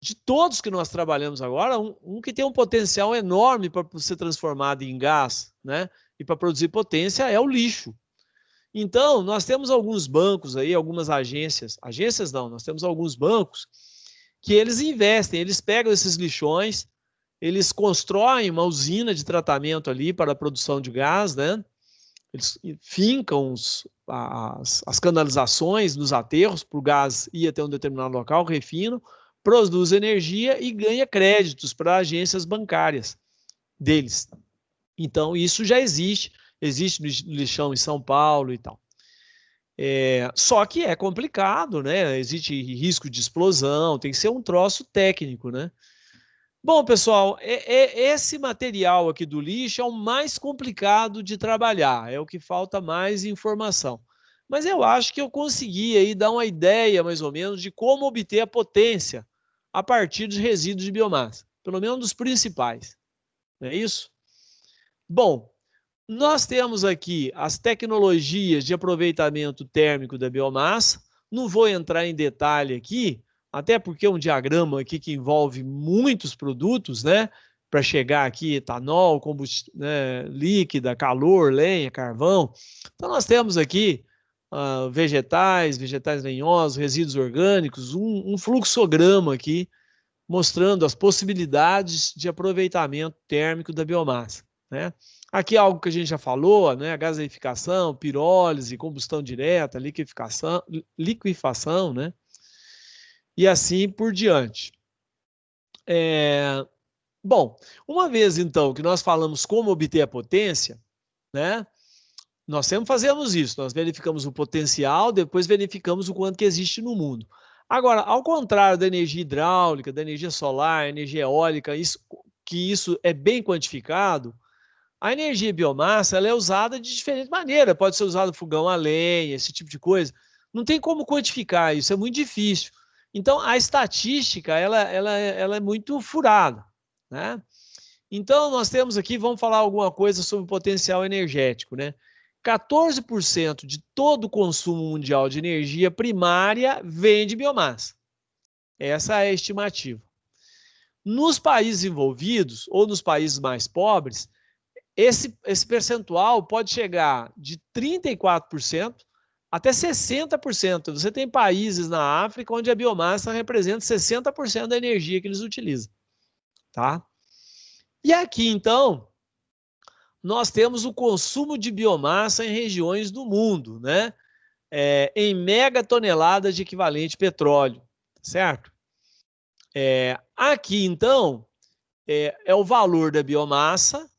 de todos que nós trabalhamos agora, um que tem um potencial enorme para ser transformado em gás, né? E para produzir potência é o lixo. Então, nós temos alguns bancos aí, algumas agências não, nós temos alguns bancos que eles investem, eles pegam esses lixões, eles constroem uma usina de tratamento ali para a produção de gás, né? Eles fincam as canalizações nos aterros para o gás ir até um determinado local, refinam, produz energia e ganha créditos para agências bancárias deles. Então, isso já existe no lixão em São Paulo e tal. Só que é complicado, né? Existe risco de explosão, tem que ser um troço técnico, né? Bom, pessoal, esse material aqui do lixo é o mais complicado de trabalhar, é o que falta mais informação. mas eu acho que eu consegui aí dar uma ideia, mais ou menos, de como obter a potência a partir dos resíduos de biomassa, pelo menos dos principais. Não é isso? Bom, nós temos aqui as tecnologias de aproveitamento térmico da biomassa. Não vou entrar em detalhe aqui, até porque é um diagrama aqui que envolve muitos produtos, né? Para chegar aqui, etanol, combustível, né, líquida, calor, lenha, carvão. Então, nós temos aqui vegetais lenhosos, resíduos orgânicos, um fluxograma aqui mostrando as possibilidades de aproveitamento térmico da biomassa, né? Aqui é algo que a gente já falou, né? A gaseificação, pirólise, combustão direta, liquefação, né? E assim por diante. Bom, uma vez então que nós falamos como obter a potência, né? Nós sempre fazemos isso, nós verificamos o potencial, depois verificamos o quanto que existe no mundo. Agora, ao contrário da energia hidráulica, da energia solar, energia eólica, isso é bem quantificado, a energia biomassa ela é usada de diferente maneira. Pode ser usada fogão a lenha, esse tipo de coisa. Não tem como quantificar isso, é muito difícil. Então, a estatística ela é muito furada, né? Então, nós temos aqui, vamos falar alguma coisa sobre o potencial energético, né? 14% de todo o consumo mundial de energia primária vem de biomassa. Essa é a estimativa. Nos países envolvidos, ou nos países mais pobres, esse percentual pode chegar de 34% até 60%. Você tem países na África onde a biomassa representa 60% da energia que eles utilizam. Tá? E aqui, então, nós temos o consumo de biomassa em regiões do mundo, né? Em megatoneladas de equivalente petróleo, certo? Aqui, então, é o valor da biomassa,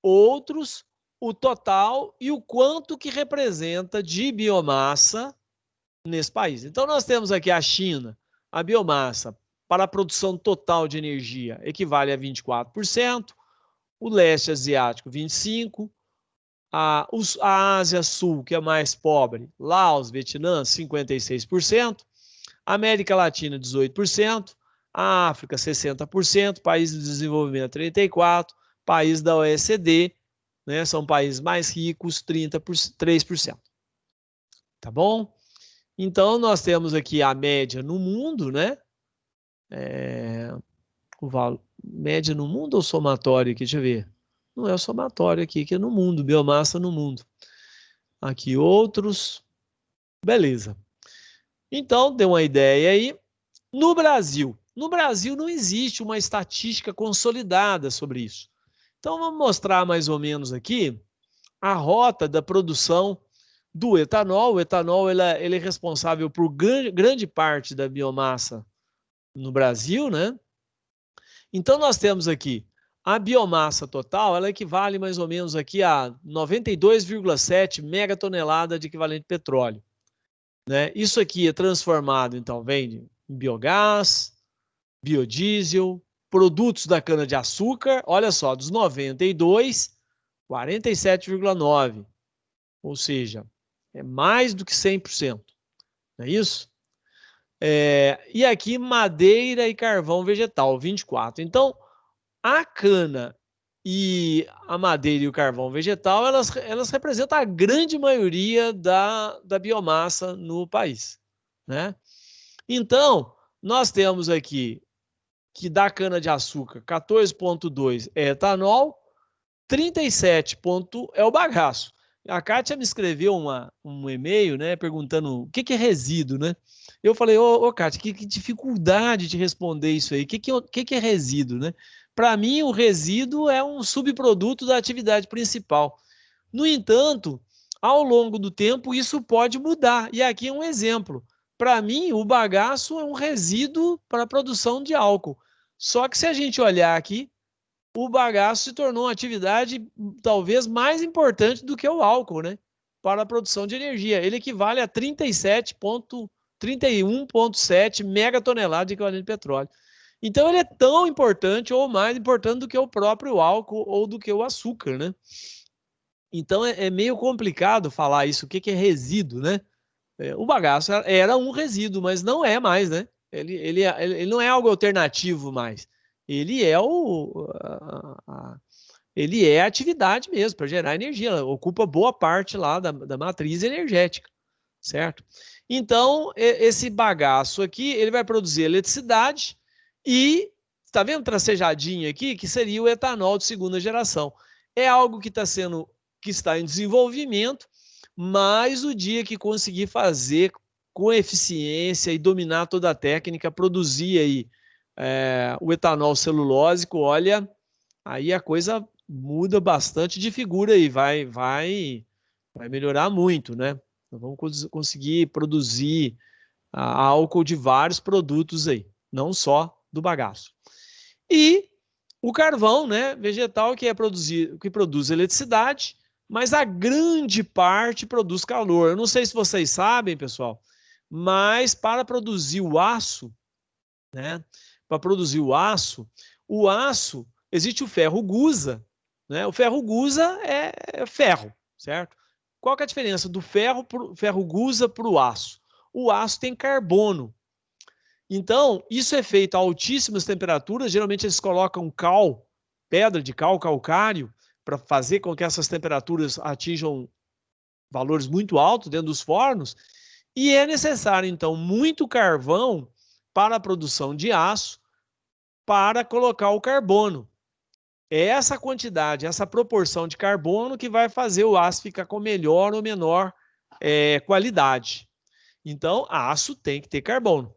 outros, o total e o quanto que representa de biomassa nesse país. Então, nós temos aqui a China, a biomassa para a produção total de energia equivale a 24%, o leste asiático 25%, a Ásia Sul, que é mais pobre, Laos, Vietnã, 56%, América Latina, 18%, a África, 60%, países de desenvolvimento, 34%, países da OECD, né, são países mais ricos, 3%. Tá bom? Então, nós temos aqui a média no mundo, né? O valor, média no mundo ou somatório aqui? Deixa eu ver. Não é o somatório aqui, que é no mundo, biomassa no mundo. Aqui outros. Beleza. Então, deu uma ideia aí. No Brasil não existe uma estatística consolidada sobre isso. Então, vamos mostrar mais ou menos aqui a rota da produção do etanol. O etanol ele é responsável por grande parte da biomassa no Brasil, né? Então, nós temos aqui a biomassa total, ela equivale mais ou menos aqui a 92,7 megatonelada de equivalente petróleo, né? Isso aqui é transformado, então, vem em biogás, biodiesel, produtos da cana-de-açúcar, olha só, dos 92, 47,9, ou seja, é mais do que 100%, não é isso? E aqui madeira e carvão vegetal, 24. Então, a cana e a madeira e o carvão vegetal, elas representam a grande maioria da biomassa no país, né? Então, nós temos aqui que da cana-de-açúcar, 14,2 é etanol, 37 é o bagaço. A Kátia me escreveu um e-mail, né, perguntando o que é resíduo, né? Eu falei, ô Kátia, que dificuldade de responder isso aí. O que é resíduo, né? Para mim, o resíduo é um subproduto da atividade principal. No entanto, ao longo do tempo, isso pode mudar. E aqui é um exemplo. Para mim, o bagaço é um resíduo para a produção de álcool. Só que se a gente olhar aqui, o bagaço se tornou uma atividade talvez mais importante do que o álcool, né? Para a produção de energia. Ele equivale a 31,7 megatoneladas de equivalente de petróleo. Então, ele é tão importante ou mais importante do que o próprio álcool ou do que o açúcar, né? Então é meio complicado falar isso, o que é resíduo, né? O bagaço era um resíduo, mas não é mais, né? Ele não é algo alternativo mais. Ele é ele é a atividade mesmo para gerar energia. Ela ocupa boa parte lá da matriz energética, certo? Então, esse bagaço aqui, ele vai produzir eletricidade e, está vendo tracejadinho aqui, que seria o etanol de segunda geração. É algo que está em desenvolvimento, mas o dia que conseguir fazer com eficiência e dominar toda a técnica, produzir aí o etanol celulósico, olha, aí a coisa muda bastante de figura e vai melhorar muito, né? Nós vamos conseguir produzir álcool de vários produtos aí, não só do bagaço. E o carvão, né, vegetal, que produz eletricidade, mas a grande parte produz calor. Eu não sei se vocês sabem, pessoal, mas para produzir o aço, né, para produzir o aço, existe o ferro gusa, né? O ferro gusa é ferro, certo? Qual que é a diferença do ferro gusa para o aço? O aço tem carbono. Então, isso é feito a altíssimas temperaturas. Geralmente eles colocam cal, pedra de cal, calcário, para fazer com que essas temperaturas atinjam valores muito altos dentro dos fornos. E é necessário, então, muito carvão para a produção de aço, para colocar o carbono. É essa quantidade, essa proporção de carbono que vai fazer o aço ficar com melhor ou menor qualidade. Então, aço tem que ter carbono,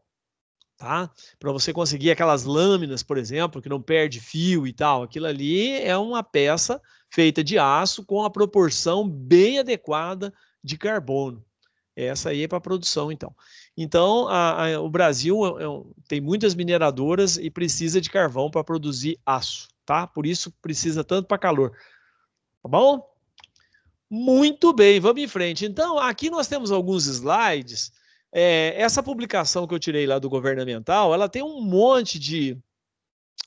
tá? Para você conseguir aquelas lâminas, por exemplo, que não perde fio e tal, aquilo ali é uma peça feita de aço com a proporção bem adequada de carbono. Essa aí é para produção, então. Então, o Brasil tem muitas mineradoras e precisa de carvão para produzir aço, tá? Por isso precisa tanto para calor. Tá bom? Muito bem, vamos em frente. Então, aqui nós temos alguns slides. Essa publicação que eu tirei lá do governamental, ela tem um monte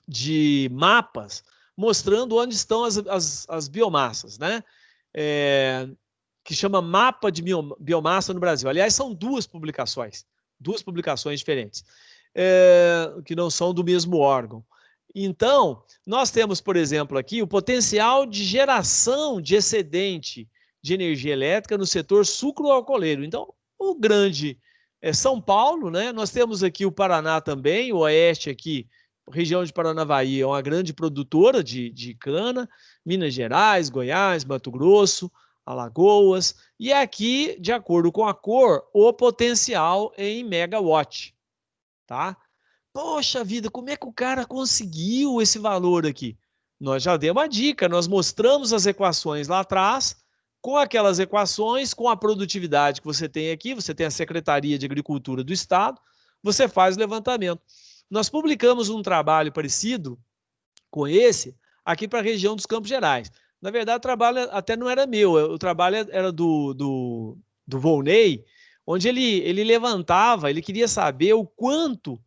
de mapas mostrando onde estão as biomassas, né? Que chama Mapa de Biomassa no Brasil. Aliás, são duas publicações diferentes, que não são do mesmo órgão. Então, nós temos, por exemplo, aqui o potencial de geração de excedente de energia elétrica no setor sucroalcooleiro. Então, o grande é São Paulo, né? Nós temos aqui o Paraná também, o Oeste aqui, região de Paranavaí é uma grande produtora de cana, Minas Gerais, Goiás, Mato Grosso, Alagoas, e aqui, de acordo com a cor, o potencial em megawatt, tá? Poxa vida, como é que o cara conseguiu esse valor aqui? Nós já demos uma dica, nós mostramos as equações lá atrás, com aquelas equações, com a produtividade que você tem aqui, você tem a Secretaria de Agricultura do Estado, você faz o levantamento. Nós publicamos um trabalho parecido com esse aqui para a região dos Campos Gerais. Na verdade, o trabalho até não era meu, o trabalho era do Volney, onde ele levantava, ele queria saber o quanto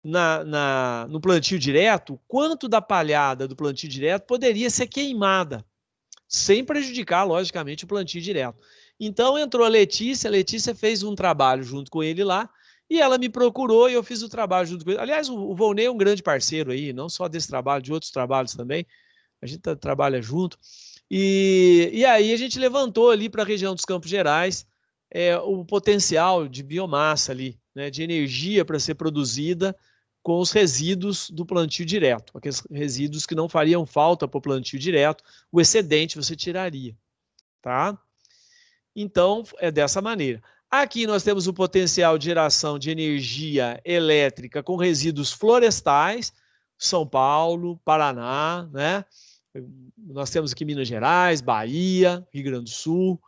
no plantio direto, quanto da palhada do plantio direto poderia ser queimada, sem prejudicar, logicamente, o plantio direto. Então entrou a Letícia fez um trabalho junto com ele lá, e ela me procurou e eu fiz o trabalho junto com ele. Aliás, o Volney é um grande parceiro aí, não só desse trabalho, de outros trabalhos também. A gente trabalha junto. E aí a gente levantou ali para a região dos Campos Gerais o potencial de biomassa ali, né, de energia para ser produzida com os resíduos do plantio direto, aqueles resíduos que não fariam falta para o plantio direto, o excedente você tiraria, tá? Então, é dessa maneira. Aqui nós temos o potencial de geração de energia elétrica com resíduos florestais, São Paulo, Paraná, né? Nós temos aqui Minas Gerais, Bahia, Rio Grande do Sul,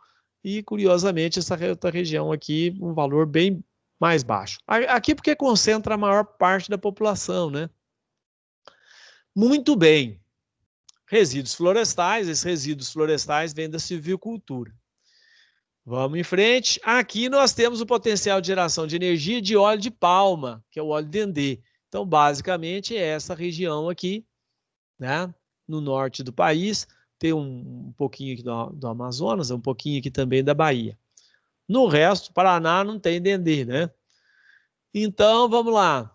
e curiosamente essa outra região aqui, um valor bem mais baixo. Aqui porque concentra a maior parte da população, né? Muito bem. Resíduos florestais, esses resíduos florestais vêm da silvicultura. Vamos em frente. Aqui nós temos o potencial de geração de energia de óleo de palma, que é o óleo dendê. Então, basicamente, é essa região aqui, né, no norte do país, tem um pouquinho aqui do Amazonas, um pouquinho aqui também da Bahia. No resto, Paraná não tem dendê, né? Então, vamos lá.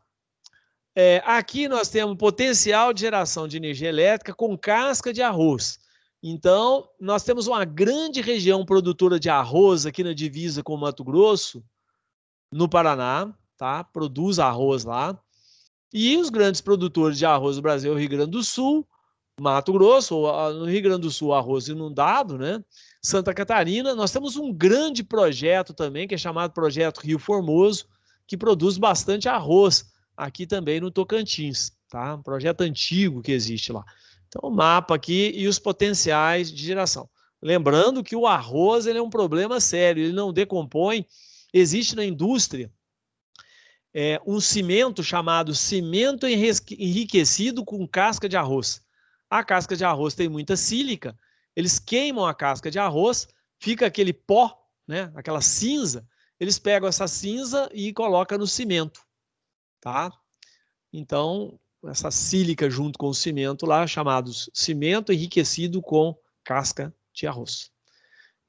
Aqui nós temos potencial de geração de energia elétrica com casca de arroz. Então, nós temos uma grande região produtora de arroz aqui na divisa com o Mato Grosso, no Paraná, tá? Produz arroz lá. E os grandes produtores de arroz do Brasil, Rio Grande do Sul, Mato Grosso, no Rio Grande do Sul, arroz inundado, né? Santa Catarina, nós temos um grande projeto também, que é chamado Projeto Rio Formoso, que produz bastante arroz aqui também no Tocantins, tá? Um projeto antigo que existe lá. Então, o mapa aqui e os potenciais de geração. Lembrando que o arroz ele é um problema sério, ele não decompõe. Existe na indústria um cimento chamado cimento enriquecido com casca de arroz. A casca de arroz tem muita sílica, eles queimam a casca de arroz, fica aquele pó, né, aquela cinza, eles pegam essa cinza e colocam no cimento, tá? Então, essa sílica junto com o cimento lá, chamados cimento enriquecido com casca de arroz.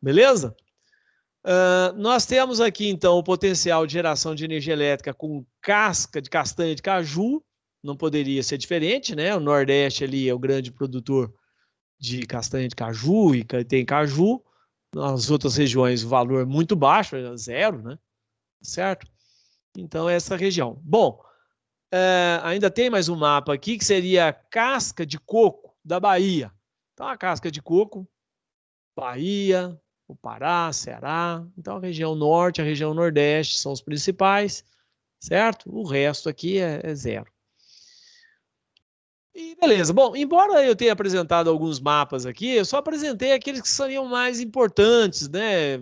Beleza? Nós temos aqui, então, o potencial de geração de energia elétrica com casca de castanha de caju, não poderia ser diferente, né? O Nordeste ali é o grande produtor de castanha de caju e tem caju. Nas outras regiões o valor é muito baixo, é zero, né? Certo? Então, essa região. Bom, ainda tem mais um mapa aqui, que seria a casca de coco da Bahia. Então, a casca de coco, Bahia, o Pará, Ceará. Então, a região norte, a região nordeste são os principais, certo? O resto aqui é zero. E beleza. Bom, embora eu tenha apresentado alguns mapas aqui, eu só apresentei aqueles que seriam mais importantes, né?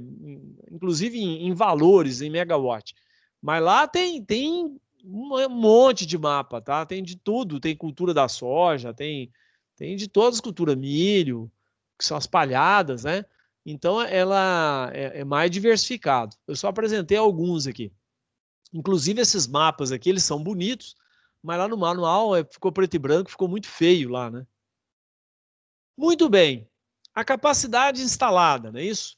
Inclusive em valores, em megawatt. Mas lá tem um monte de mapa, tá? Tem de tudo. Tem cultura da soja, tem de todas as culturas, milho, que são as palhadas, né? Então, ela é mais diversificado. Eu só apresentei alguns aqui. Inclusive, esses mapas aqui, eles são bonitos, mas lá no manual ficou preto e branco, ficou muito feio lá, né? Muito bem. A capacidade instalada, não é isso?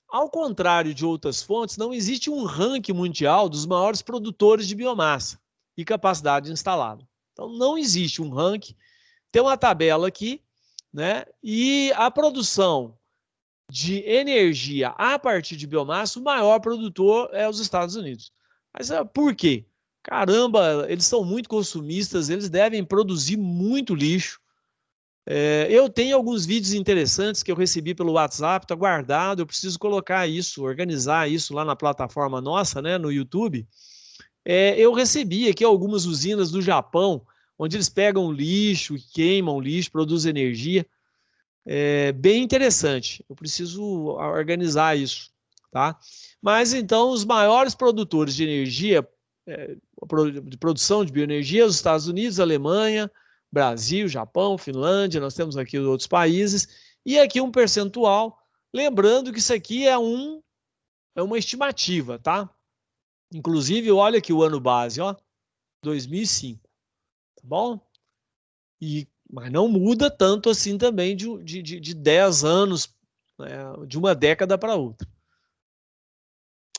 Ao contrário de outras fontes, não existe um ranking mundial dos maiores produtores de biomassa e capacidade instalada. Então, não existe um ranking. Tem uma tabela aqui, né? E a produção de energia a partir de biomassa, o maior produtor é os Estados Unidos. Mas por quê? Caramba, eles são muito consumistas, eles devem produzir muito lixo. Eu tenho alguns vídeos interessantes que eu recebi pelo WhatsApp, está guardado, eu preciso colocar isso, organizar isso lá na plataforma nossa, né, no YouTube. Eu recebi aqui algumas usinas do Japão, onde eles pegam lixo, queimam lixo, produzem energia. Bem interessante. Eu preciso organizar isso, tá? Mas então os maiores produtores de energia, de produção de bioenergia, os Estados Unidos, Alemanha, Brasil, Japão, Finlândia, nós temos aqui outros países, e aqui um percentual, lembrando que isso aqui é uma estimativa, tá? Inclusive, olha aqui o ano base, ó, 2005, tá bom? Mas não muda tanto assim também de 10 anos, né, de uma década para outra.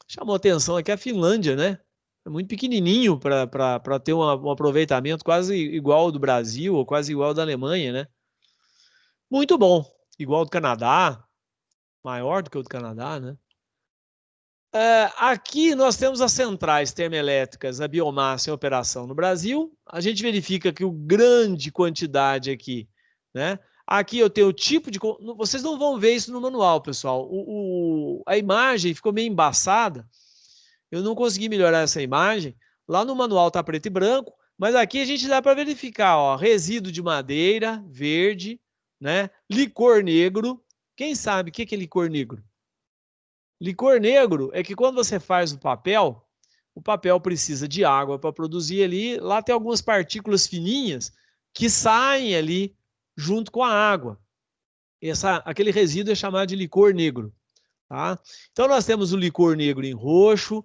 Chamou atenção aqui a Finlândia, né? É muito pequenininho para ter um aproveitamento quase igual ao do Brasil ou quase igual ao da Alemanha, né? Muito bom. Igual ao do Canadá, maior do que o do Canadá, né? Aqui nós temos as centrais termoelétricas, a biomassa em operação no Brasil. A gente verifica que o grande quantidade aqui, né? Aqui eu tenho o tipo de... Vocês não vão ver isso no manual, pessoal. A imagem ficou meio embaçada. Eu não consegui melhorar essa imagem. Lá no manual está preto e branco, mas aqui a gente dá para verificar, ó, resíduo de madeira, verde, né? Licor negro. Quem sabe o que é licor negro? Licor negro é que quando você faz o papel precisa de água para produzir ali. Lá tem algumas partículas fininhas que saem ali junto com a água. Aquele resíduo é chamado de licor negro. Tá? Então nós temos o licor negro em roxo,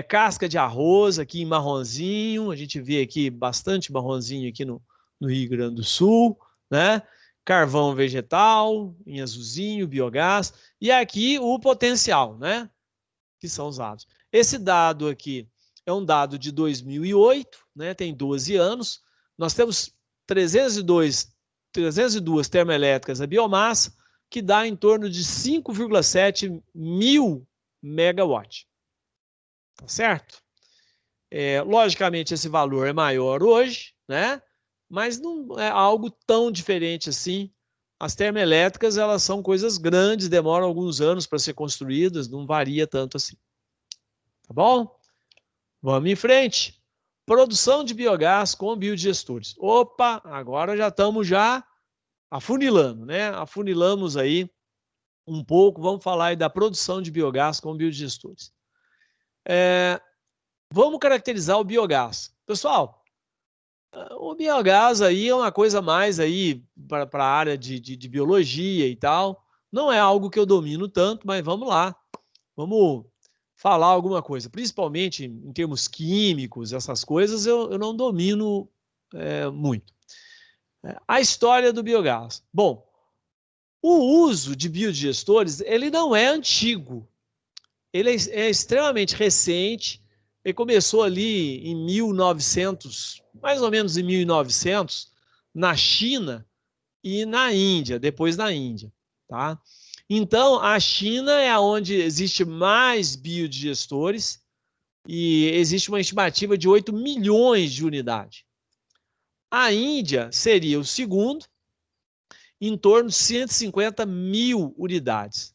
casca de arroz aqui em marronzinho. A gente vê aqui bastante marronzinho aqui no Rio Grande do Sul, né? carvão vegetal, em azulzinho, biogás, e aqui o potencial, né? Que são usados. Esse dado aqui é um dado de 2008, né? Tem 12 anos. Nós temos 302 termoelétricas a biomassa, que dá em torno de 5,7 mil megawatts. Tá certo? Logicamente, esse valor é maior hoje, né? Mas não é algo tão diferente assim. As termoelétricas, elas são coisas grandes, demoram alguns anos para ser construídas, não varia tanto assim. Tá bom? Vamos em frente. Produção de biogás com biodigestores. Opa, agora já estamos afunilando, né? Afunilamos aí um pouco, vamos falar aí da produção de biogás com biodigestores. Vamos caracterizar o biogás. Pessoal, o biogás aí é uma coisa mais aí para a área de biologia e tal. Não é algo que eu domino tanto, mas vamos lá. Vamos falar alguma coisa. Principalmente em termos químicos, essas coisas eu não domino muito. A história do biogás. Bom, o uso de biodigestores, ele não é antigo. Ele é extremamente recente. Ele começou ali em 1900, mais ou menos em 1900, na China e na Índia, depois na Índia, tá? Então, a China é onde existe mais biodigestores e existe uma estimativa de 8 milhões de unidades. A Índia seria o segundo, em torno de 150 mil unidades.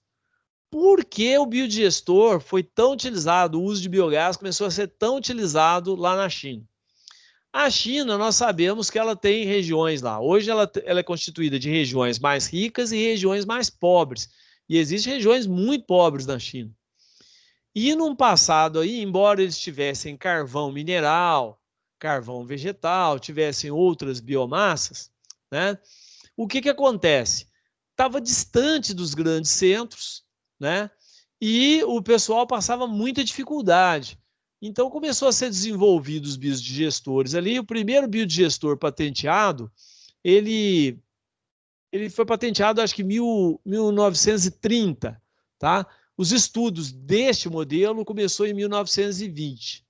Por que o biodigestor foi tão utilizado, o uso de biogás começou a ser tão utilizado lá na China? A China, nós sabemos que ela tem regiões lá. Hoje ela é constituída de regiões mais ricas e regiões mais pobres. E existem regiões muito pobres na China. E num passado aí, embora eles tivessem carvão mineral, carvão vegetal, tivessem outras biomassas, né? O que acontece? Estava distante dos grandes centros, né? E o pessoal passava muita dificuldade. Então começou a ser desenvolvido os biodigestores ali. O primeiro biodigestor patenteado, ele foi patenteado acho que em 1930, tá? Os estudos deste modelo começou em 1920.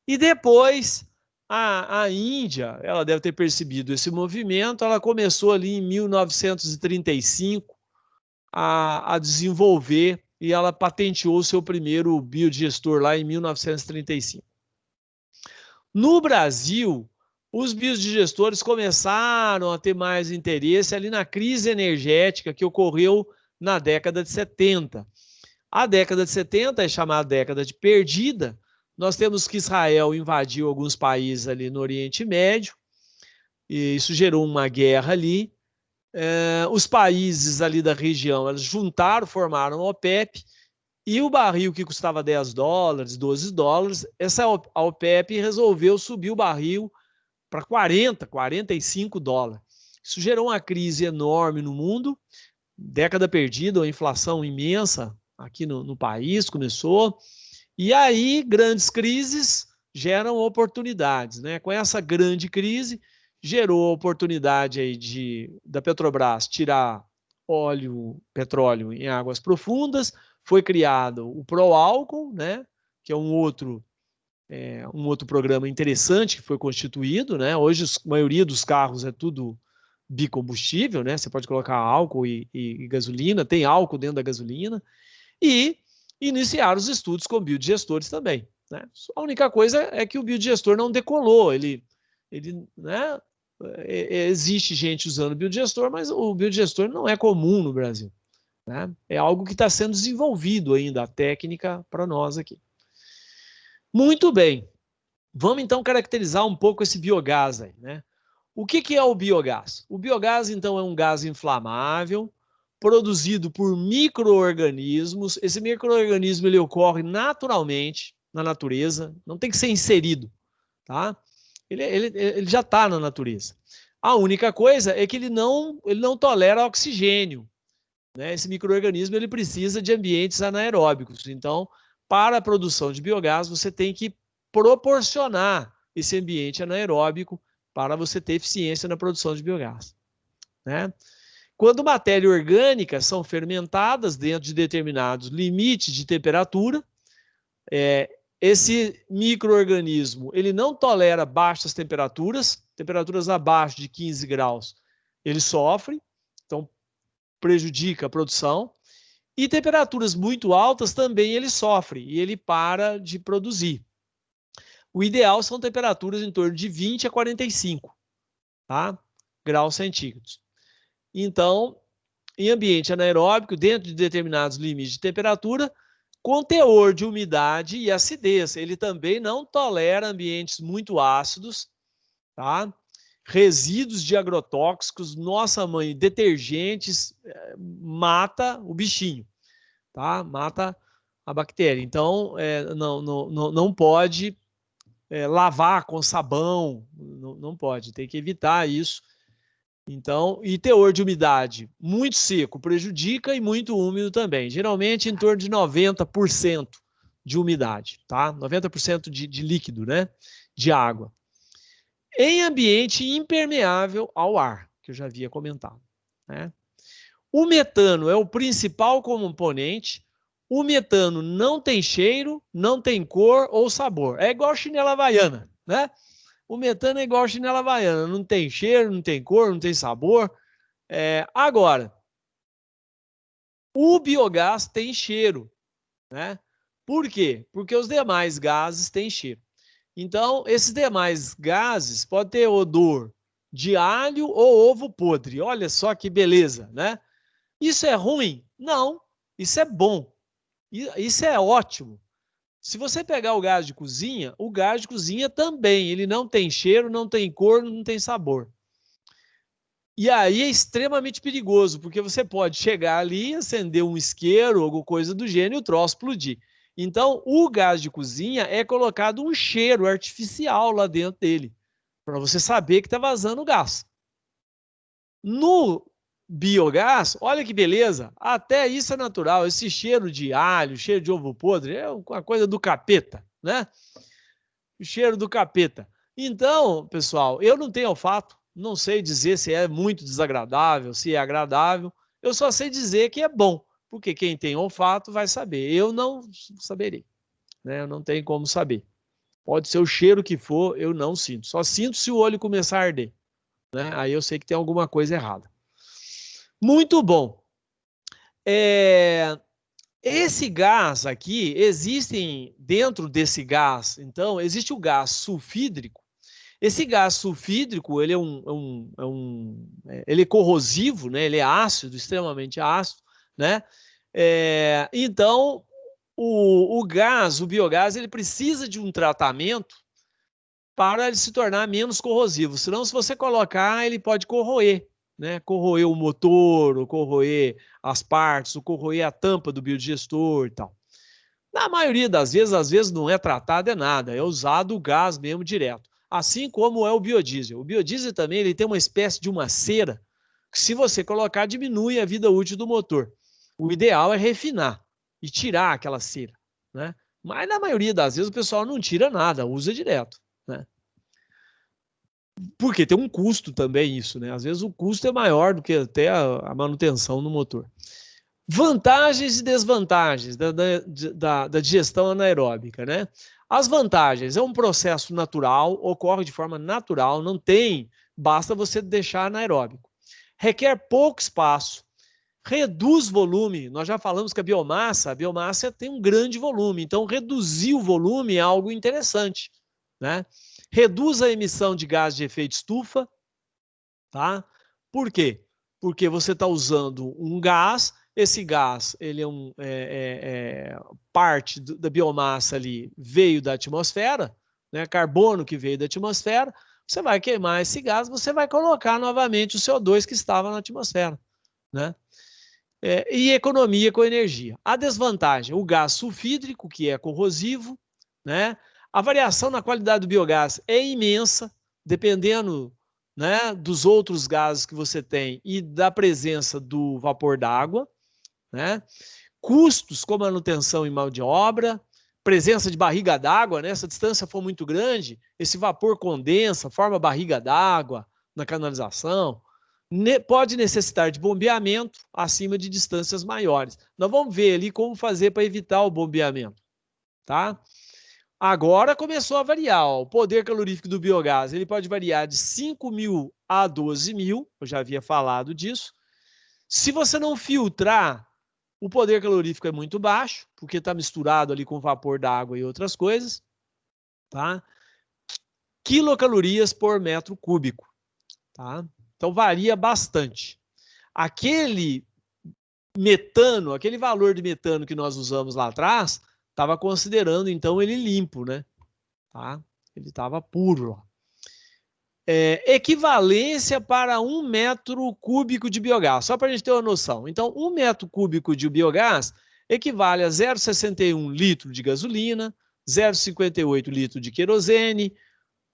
E depois a Índia, ela deve ter percebido esse movimento, ela começou ali em 1935 a desenvolver e ela patenteou o seu primeiro biodigestor lá em 1935. No Brasil, os biodigestores começaram a ter mais interesse ali na crise energética que ocorreu na década de 70. A década de 70 é chamada década de perdida. Nós temos que Israel invadiu alguns países ali no Oriente Médio, e isso gerou uma guerra ali. Os países ali da região, eles juntaram, formaram a OPEP, e o barril que custava 10 dólares, 12 dólares, a OPEP resolveu subir o barril para 40, 45 dólares. Isso gerou uma crise enorme no mundo, década perdida, uma inflação imensa aqui no país começou, e aí grandes crises geram oportunidades, né? Com essa grande crise, gerou a oportunidade aí da Petrobras tirar petróleo em águas profundas, foi criado o Proálcool, né? Que é um outro programa interessante que foi constituído, né? Hoje a maioria dos carros é tudo bicombustível, né? Você pode colocar álcool e gasolina, tem álcool dentro da gasolina, e iniciar os estudos com biodigestores também, né? A única coisa é que o biodigestor não decolou, né? Existe gente usando biodigestor, mas o biodigestor não é comum no Brasil, né? É algo que está sendo desenvolvido ainda, a técnica para nós aqui. Muito bem, vamos então caracterizar um pouco esse biogás aí, né? O que é o biogás? O biogás, então, é um gás inflamável, produzido por micro-organismos. Esse micro-organismo ele ocorre naturalmente na natureza, não tem que ser inserido, tá? Ele já está na natureza. A única coisa é que ele não tolera oxigênio, né? Esse micro-organismo ele precisa de ambientes anaeróbicos. Então, para a produção de biogás, você tem que proporcionar esse ambiente anaeróbico para você ter eficiência na produção de biogás. né? Quando matérias orgânicas são fermentadas dentro de determinados limites de temperatura, esse micro-organismo ele não tolera baixas temperaturas, temperaturas abaixo de 15 graus, ele sofre, então prejudica a produção, e temperaturas muito altas também ele sofre, e ele para de produzir. O ideal são temperaturas em torno de 20 a 45, tá? Graus centígrados. Então, em ambiente anaeróbico, dentro de determinados limites de temperatura, com teor de umidade e acidez. Ele também não tolera ambientes muito ácidos, tá? Resíduos de agrotóxicos, nossa mãe, detergentes, mata o bichinho, tá? Mata a bactéria. Então, não pode lavar com sabão, não pode, tem que evitar isso. Então, e teor de umidade muito seco prejudica e muito úmido também. Geralmente em torno de 90% de umidade, tá? 90% de líquido, né? De água. Em ambiente impermeável ao ar, que eu já havia comentado, né? O metano é o principal componente. O metano não tem cheiro, não tem cor ou sabor. É igual chinela havaiana, né? O metano é igual chinela havaiana, não tem cheiro, não tem cor, não tem sabor. Agora, o biogás tem cheiro, né? Por quê? Porque os demais gases têm cheiro. Então, esses demais gases podem ter odor de alho ou ovo podre. Olha só que beleza, né? Isso é ruim? Não, isso é bom. Isso é ótimo. Se você pegar o gás de cozinha também, ele não tem cheiro, não tem cor, não tem sabor. E aí é extremamente perigoso, porque você pode chegar ali, acender um isqueiro, alguma coisa do gênero, e o troço explodir. Então, o gás de cozinha é colocado um cheiro artificial lá dentro dele, para você saber que está vazando gás. No biogás, olha que beleza, até isso é natural, esse cheiro de alho, cheiro de ovo podre, é uma coisa do capeta, né? O cheiro do capeta. Então, pessoal, eu não tenho olfato, não sei dizer se é muito desagradável, se é agradável, eu só sei dizer que é bom, porque quem tem olfato vai saber, eu não saberei, né? Eu não tenho como saber. Pode ser o cheiro que for, eu não sinto, só sinto se o olho começar a arder, né? Aí eu sei que tem alguma coisa errada. Muito bom. Esse gás aqui, existem dentro desse gás, então, existe o gás sulfídrico. Esse gás sulfídrico, ele ele é corrosivo, né? Ele é ácido, extremamente ácido, né? Então, o biogás, ele precisa de um tratamento para ele se tornar menos corrosivo. Senão, se você colocar, ele pode corroer, né? Corroer o motor, ou corroer as partes, ou corroer a tampa do biodigestor e tal. Na maioria das vezes, às vezes não é tratado, é nada, é usado o gás mesmo direto. Assim como é o biodiesel. O biodiesel também ele tem uma espécie de uma cera que, se você colocar, diminui a vida útil do motor. O ideal é refinar e tirar aquela cera, né? Mas na maioria das vezes o pessoal não tira nada, usa direto, né? Porque tem um custo também isso, né? Às vezes o custo é maior do que até a manutenção no motor. Vantagens e desvantagens da digestão anaeróbica, né? As vantagens, é um processo natural, ocorre de forma natural, não tem, basta você deixar anaeróbico. Requer pouco espaço, reduz volume, nós já falamos que a biomassa tem um grande volume, então reduzir o volume é algo interessante, né? Reduz a emissão de gás de efeito estufa, tá? Por quê? Porque você está usando um gás, esse gás, ele parte da biomassa ali, veio da atmosfera, né? Carbono que veio da atmosfera, você vai queimar esse gás, você vai colocar novamente o CO2 que estava na atmosfera, né? E economia com energia. A desvantagem, o gás sulfídrico, que é corrosivo, né? A variação na qualidade do biogás é imensa, dependendo, né, dos outros gases que você tem e da presença do vapor d'água, né? Custos com manutenção e mão de obra, presença de barriga d'água, né? Se a distância for muito grande, esse vapor condensa, forma barriga d'água na canalização. pode necessitar de bombeamento acima de distâncias maiores. Nós vamos ver ali como fazer para evitar o bombeamento, tá? Agora começou a variar, ó. O poder calorífico do biogás, ele pode variar de 5.000 a 12.000, eu já havia falado disso. Se você não filtrar, o poder calorífico é muito baixo, porque está misturado ali com vapor da água e outras coisas, tá? Quilocalorias por metro cúbico, tá? Então varia bastante. Aquele metano, aquele valor de metano que nós usamos lá atrás, estava considerando então ele limpo, né? Tá? Ele estava puro lá. Equivalência para 1 metro cúbico de biogás, só para a gente ter uma noção. Então, 1 metro cúbico de biogás equivale a 0,61 litro de gasolina, 0,58 litro de querosene,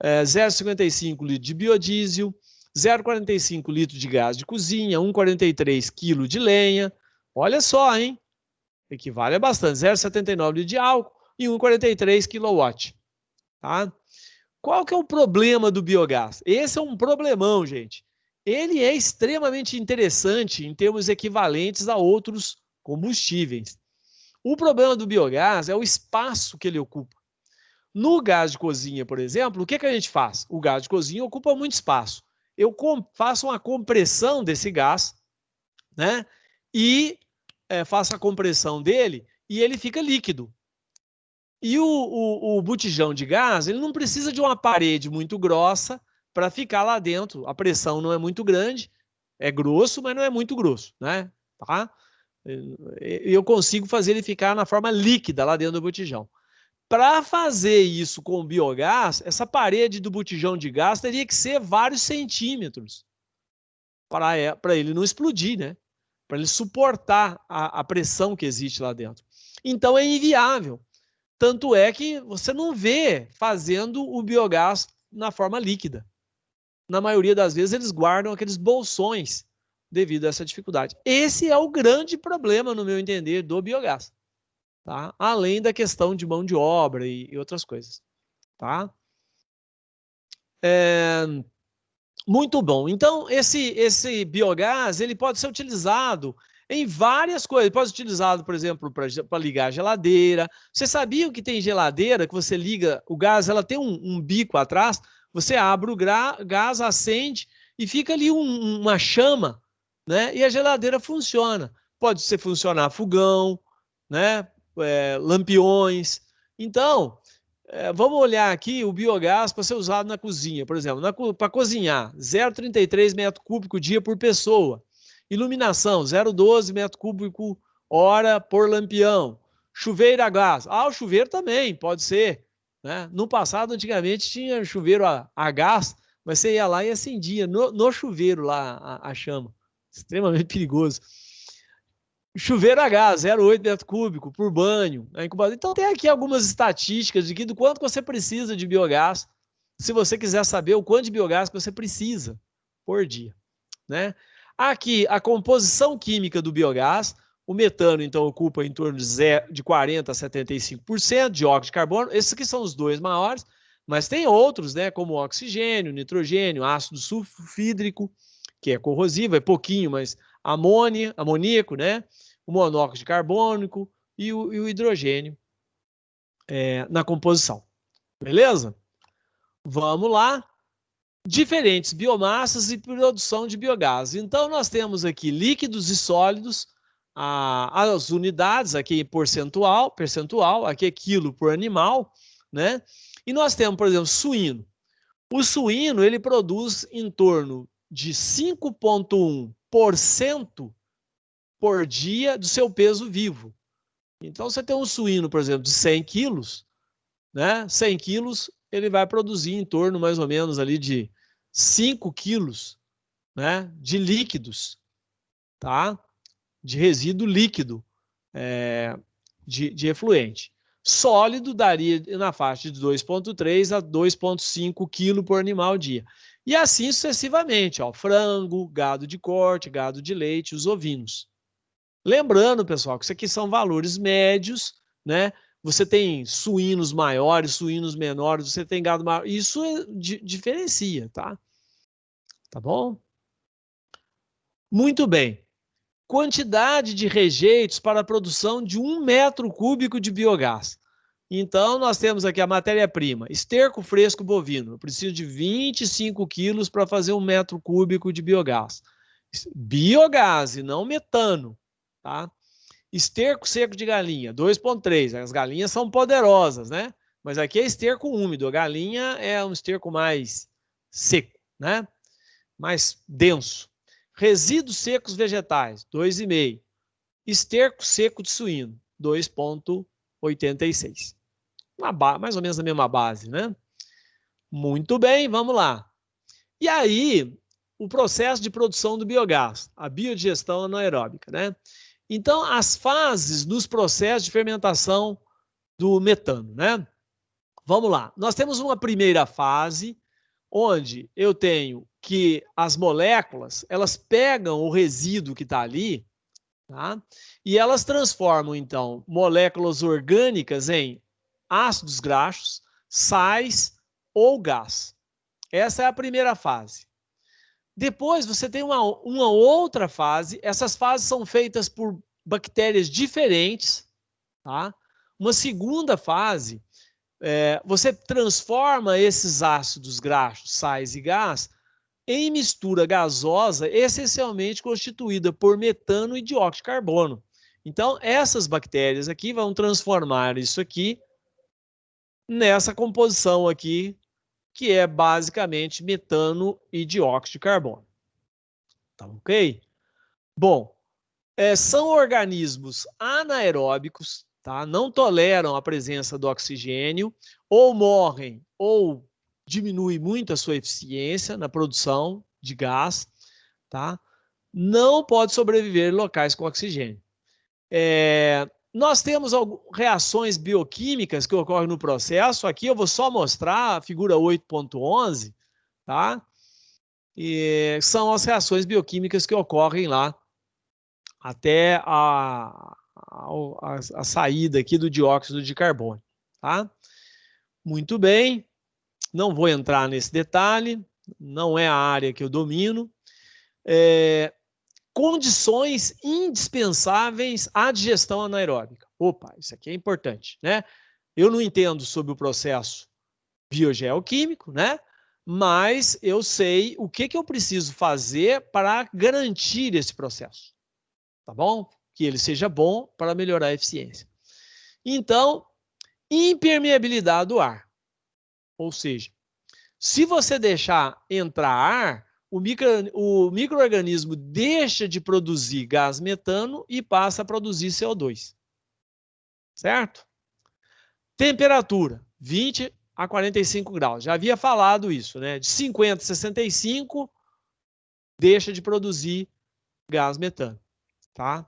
0,55 litro de biodiesel, 0,45 litro de gás de cozinha, 1,43 quilo de lenha. Olha só, hein? Equivale a bastante. 0,79 litro de álcool e 1,43 kW. Tá? Qual que é o problema do biogás? Esse é um problemão, gente. Ele é extremamente interessante em termos equivalentes a outros combustíveis. O problema do biogás é o espaço que ele ocupa. No gás de cozinha, por exemplo, o que a gente faz? O gás de cozinha ocupa muito espaço. Eu faço uma compressão desse gás, né? E faço a compressão dele e ele fica líquido. E o botijão de gás, ele não precisa de uma parede muito grossa para ficar lá dentro. A pressão não é muito grande, é grosso, mas não é muito grosso, né? Tá? Eu consigo fazer ele ficar na forma líquida lá dentro do botijão. Para fazer isso com biogás, essa parede do botijão de gás teria que ser vários centímetros para ele não explodir, né? Para ele suportar a pressão que existe lá dentro. Então é inviável. Tanto é que você não vê fazendo o biogás na forma líquida. Na maioria das vezes, eles guardam aqueles bolsões devido a essa dificuldade. Esse é o grande problema, no meu entender, do biogás. Tá? Além da questão de mão de obra e outras coisas. Tá? Muito bom. Então, esse biogás ele pode ser utilizado em várias coisas. Ele pode ser utilizado, por exemplo, para ligar a geladeira. Você sabia que tem geladeira que você liga o gás, ela tem um bico atrás, você abre o gás, acende e fica ali uma chama, né? E a geladeira funciona. Pode ser funcionar fogão, né? Lampiões. Então, vamos olhar aqui o biogás para ser usado na cozinha, por exemplo, para cozinhar, 0,33 metro cúbico dia por pessoa. Iluminação, 0,12 metro cúbico hora por lampião. Chuveiro a gás. O chuveiro também, pode ser. Né? No passado, antigamente, tinha chuveiro a gás, mas você ia lá e acendia no chuveiro lá a chama. Extremamente perigoso. Chuveiro a gás, 0,8 metro cúbico por banho. Então tem aqui algumas estatísticas de do quanto você precisa de biogás, se você quiser saber o quanto de biogás que você precisa por dia. Né? Aqui, a composição química do biogás, o metano, então, ocupa em torno de 40% a 75%, dióxido de carbono, esses aqui são os dois maiores, mas tem outros, né, como oxigênio, nitrogênio, ácido sulfídrico, que é corrosivo, é pouquinho, mas amoníaco, né, o monóxido de carbono e o hidrogênio na composição. Beleza? Vamos lá. Diferentes biomassas e produção de biogás. Então, nós temos aqui líquidos e sólidos, as unidades, aqui em percentual, aqui é quilo por animal, né? E nós temos, por exemplo, suíno. O suíno, ele produz em torno de 5,1% por dia do seu peso vivo. Então, você tem um suíno, por exemplo, de 100 quilos, né? 100 quilos, ele vai produzir em torno, mais ou menos, ali de 5 quilos, né, de líquidos, tá? De resíduo líquido de efluente. Sólido daria na faixa de 2,3 a 2,5 quilos por animal dia. E assim sucessivamente, ó, frango, gado de corte, gado de leite, os ovinos. Lembrando, pessoal, que isso aqui são valores médios, né? Você tem suínos maiores, suínos menores, você tem gado maior. Isso diferencia, tá? Tá bom? Muito bem. Quantidade de rejeitos para a produção de 1 metro cúbico de biogás. Então, nós temos aqui a matéria-prima, esterco fresco bovino. Eu preciso de 25 quilos para fazer 1 metro cúbico de biogás. Biogás e não metano, tá? Esterco seco de galinha, 2,3. As galinhas são poderosas, né? Mas aqui é esterco úmido. A galinha é um esterco mais seco, né? Mais denso. Resíduos secos vegetais, 2,5. Esterco seco de suíno, 2,86. Mais ou menos a mesma base, né? Muito bem, vamos lá. E aí, o processo de produção do biogás, a biodigestão anaeróbica, né? Então, as fases dos processos de fermentação do metano, né? Vamos lá. Nós temos uma primeira fase, onde eu tenho que as moléculas, elas pegam o resíduo que está ali, tá? E elas transformam, então, moléculas orgânicas em ácidos graxos, sais ou gás. Essa é a primeira fase. Depois você tem uma outra fase. Essas fases são feitas por bactérias diferentes, tá? Uma segunda fase, você transforma esses ácidos graxos, sais e gás em mistura gasosa, essencialmente constituída por metano e dióxido de carbono. Então, essas bactérias aqui vão transformar isso aqui nessa composição aqui, que é basicamente metano e dióxido de carbono. Tá ok? Bom, são organismos anaeróbicos, tá? Não toleram a presença do oxigênio, ou morrem, ou diminui muito a sua eficiência na produção de gás, tá? Não pode sobreviver em locais com oxigênio. Nós temos reações bioquímicas que ocorrem no processo. Aqui eu vou só mostrar a figura 8.11, tá? E são as reações bioquímicas que ocorrem lá até a saída aqui do dióxido de carbono, tá? Muito bem, não vou entrar nesse detalhe, não é a área que eu domino. Condições indispensáveis à digestão anaeróbica. Opa, isso aqui é importante, né? Eu não entendo sobre o processo biogeoquímico, né? Mas eu sei o que eu preciso fazer para garantir esse processo, tá bom? Que ele seja bom para melhorar a eficiência. Então, impermeabilidade do ar. Ou seja, se você deixar entrar ar, o micro-organismo deixa de produzir gás metano e passa a produzir CO2. Certo? Temperatura, 20 a 45 graus. Já havia falado isso, né? De 50 a 65, deixa de produzir gás metano. Tá?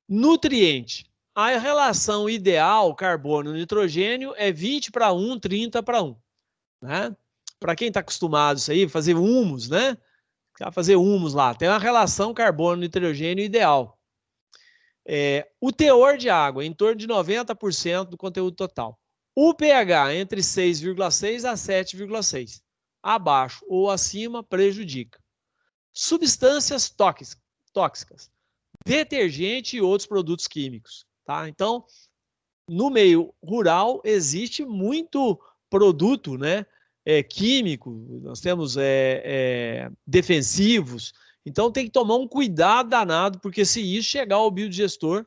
Nutriente. A relação ideal carbono-nitrogênio é 20 para 1, 30 para 1. Né? Para quem está acostumado isso aí, fazer humus, né? Fazer humus lá, tem uma relação carbono-nitrogênio ideal. O teor de água, em torno de 90% do conteúdo total. O pH, entre 6,6 a 7,6. Abaixo ou acima, prejudica. Substâncias tóxicas. Detergente e outros produtos químicos. Tá? Então, no meio rural, existe muito produto, né? Químico, nós temos defensivos. Então, tem que tomar um cuidado danado, porque se isso chegar ao biodigestor,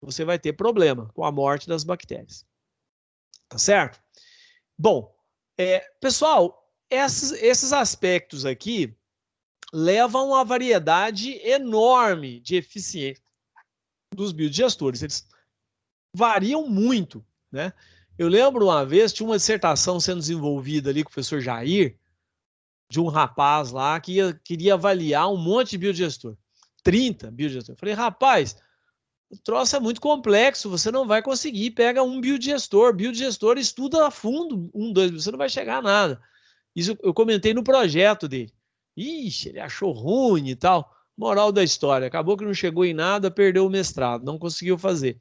você vai ter problema com a morte das bactérias. Tá certo? Bom, pessoal, esses aspectos aqui levam a uma variedade enorme de eficiência dos biodigestores. Eles variam muito, né? Eu lembro uma vez, tinha uma dissertação sendo desenvolvida ali com o professor Jair, de um rapaz lá que queria avaliar um monte de biodigestor. 30 biodigestor. Eu falei, rapaz, o troço é muito complexo, você não vai conseguir. Pega um biodigestor. Biodigestor estuda a fundo, 1, 2, você não vai chegar a nada. Isso eu comentei no projeto dele. Ixi, ele achou ruim e tal. Moral da história, acabou que não chegou em nada, perdeu o mestrado, não conseguiu fazer.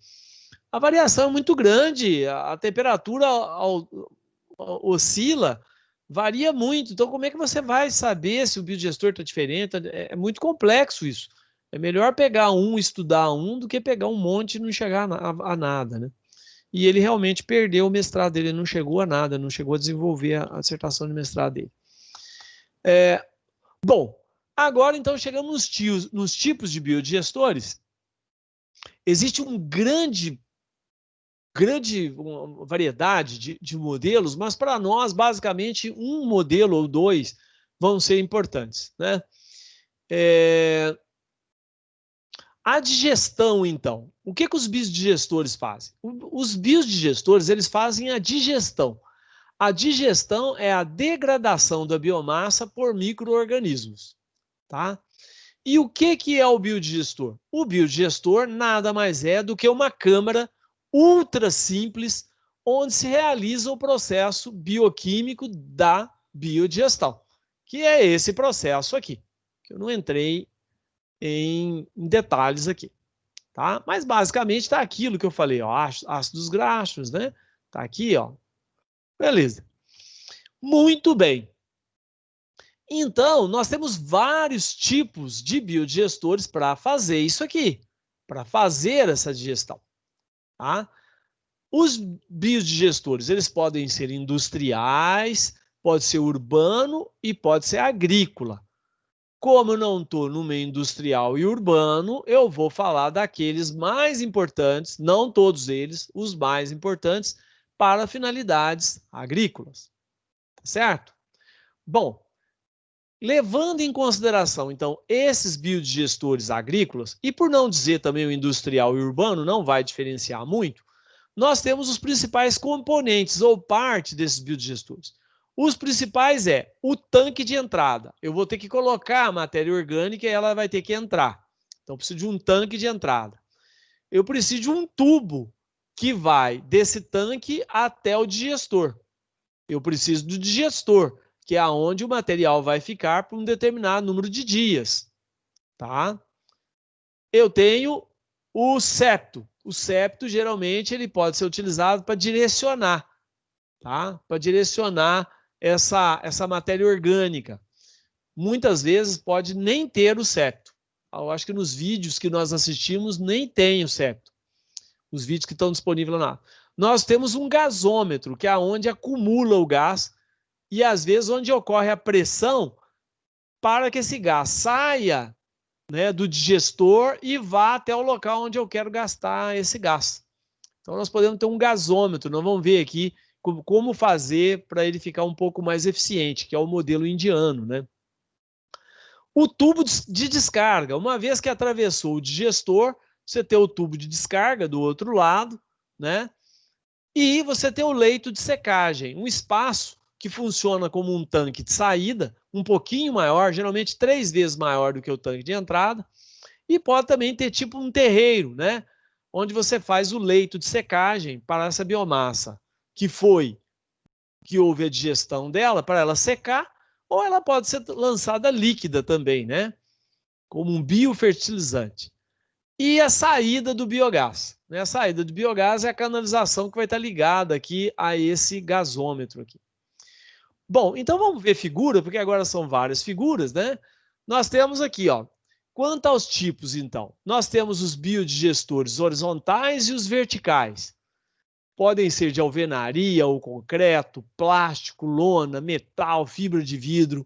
A variação é muito grande, a temperatura oscila Varia muito. Então, como é que você vai saber se o biodigestor está diferente? É muito complexo isso. É melhor pegar um, estudar um, do que pegar um monte e não chegar a nada, né? E ele realmente perdeu o mestrado dele, ele não chegou a nada, não chegou a desenvolver a dissertação de mestrado dele. Bom, agora então chegamos nos tipos de biodigestores. Existe uma grande variedade de modelos, mas para nós, basicamente, um modelo ou dois vão ser importantes, né? A digestão, então. O que os biodigestores fazem? Os biodigestores, eles fazem a digestão. A digestão é a degradação da biomassa por micro-organismos, tá? E o que é o biodigestor? O biodigestor nada mais é do que uma câmara ultra simples onde se realiza o processo bioquímico da biodigestão, que é esse processo aqui, que eu não entrei em detalhes aqui, tá? Mas basicamente está aquilo que eu falei, ó, ácidos graxos, né? Tá aqui, ó. Beleza. Muito bem. Então, nós temos vários tipos de biodigestores para fazer isso aqui, para fazer essa digestão, tá? Os biodigestores, eles podem ser industriais, pode ser urbano e pode ser agrícola. Como eu não estou no meio industrial e urbano, eu vou falar daqueles mais importantes, não todos eles, os mais importantes, para finalidades agrícolas, tá certo? Bom, levando em consideração, então, esses biodigestores agrícolas, e por não dizer também o industrial e urbano, não vai diferenciar muito, nós temos os principais componentes ou parte desses biodigestores. Os principais é o tanque de entrada. Eu vou ter que colocar a matéria orgânica e ela vai ter que entrar. Então, eu preciso de um tanque de entrada. Eu preciso de um tubo que vai desse tanque até o digestor. Eu preciso do digestor, que é onde o material vai ficar por um determinado número de dias, tá? Eu tenho o septo. O septo, geralmente, ele pode ser utilizado para direcionar, tá? Para direcionar essa matéria orgânica. Muitas vezes pode nem ter o septo. Eu acho que nos vídeos que nós assistimos nem tem o septo. Os vídeos que estão disponíveis lá. Nós temos um gasômetro, que é onde acumula o gás e às vezes onde ocorre a pressão para que esse gás saia, né, do digestor e vá até o local onde eu quero gastar esse gás. Então nós podemos ter um gasômetro, nós vamos ver aqui como fazer para ele ficar um pouco mais eficiente, que é o modelo indiano, né? O tubo de descarga, uma vez que atravessou o digestor, você tem o tubo de descarga do outro lado, né? E você tem o leito de secagem, um espaço que funciona como um tanque de saída, um pouquinho maior, geralmente 3 vezes maior do que o tanque de entrada, e pode também ter tipo um terreiro, né? Onde você faz o leito de secagem para essa biomassa, que houve a digestão dela, para ela secar, ou ela pode ser lançada líquida também, né? Como um biofertilizante. E a saída do biogás. Né? A saída do biogás é a canalização que vai estar ligada aqui a esse gasômetro aqui. Bom, então vamos ver figura, porque agora são várias figuras, né? Nós temos aqui, ó. Quanto aos tipos, então, nós temos os biodigestores horizontais e os verticais. Podem ser de alvenaria ou concreto, plástico, lona, metal, fibra de vidro.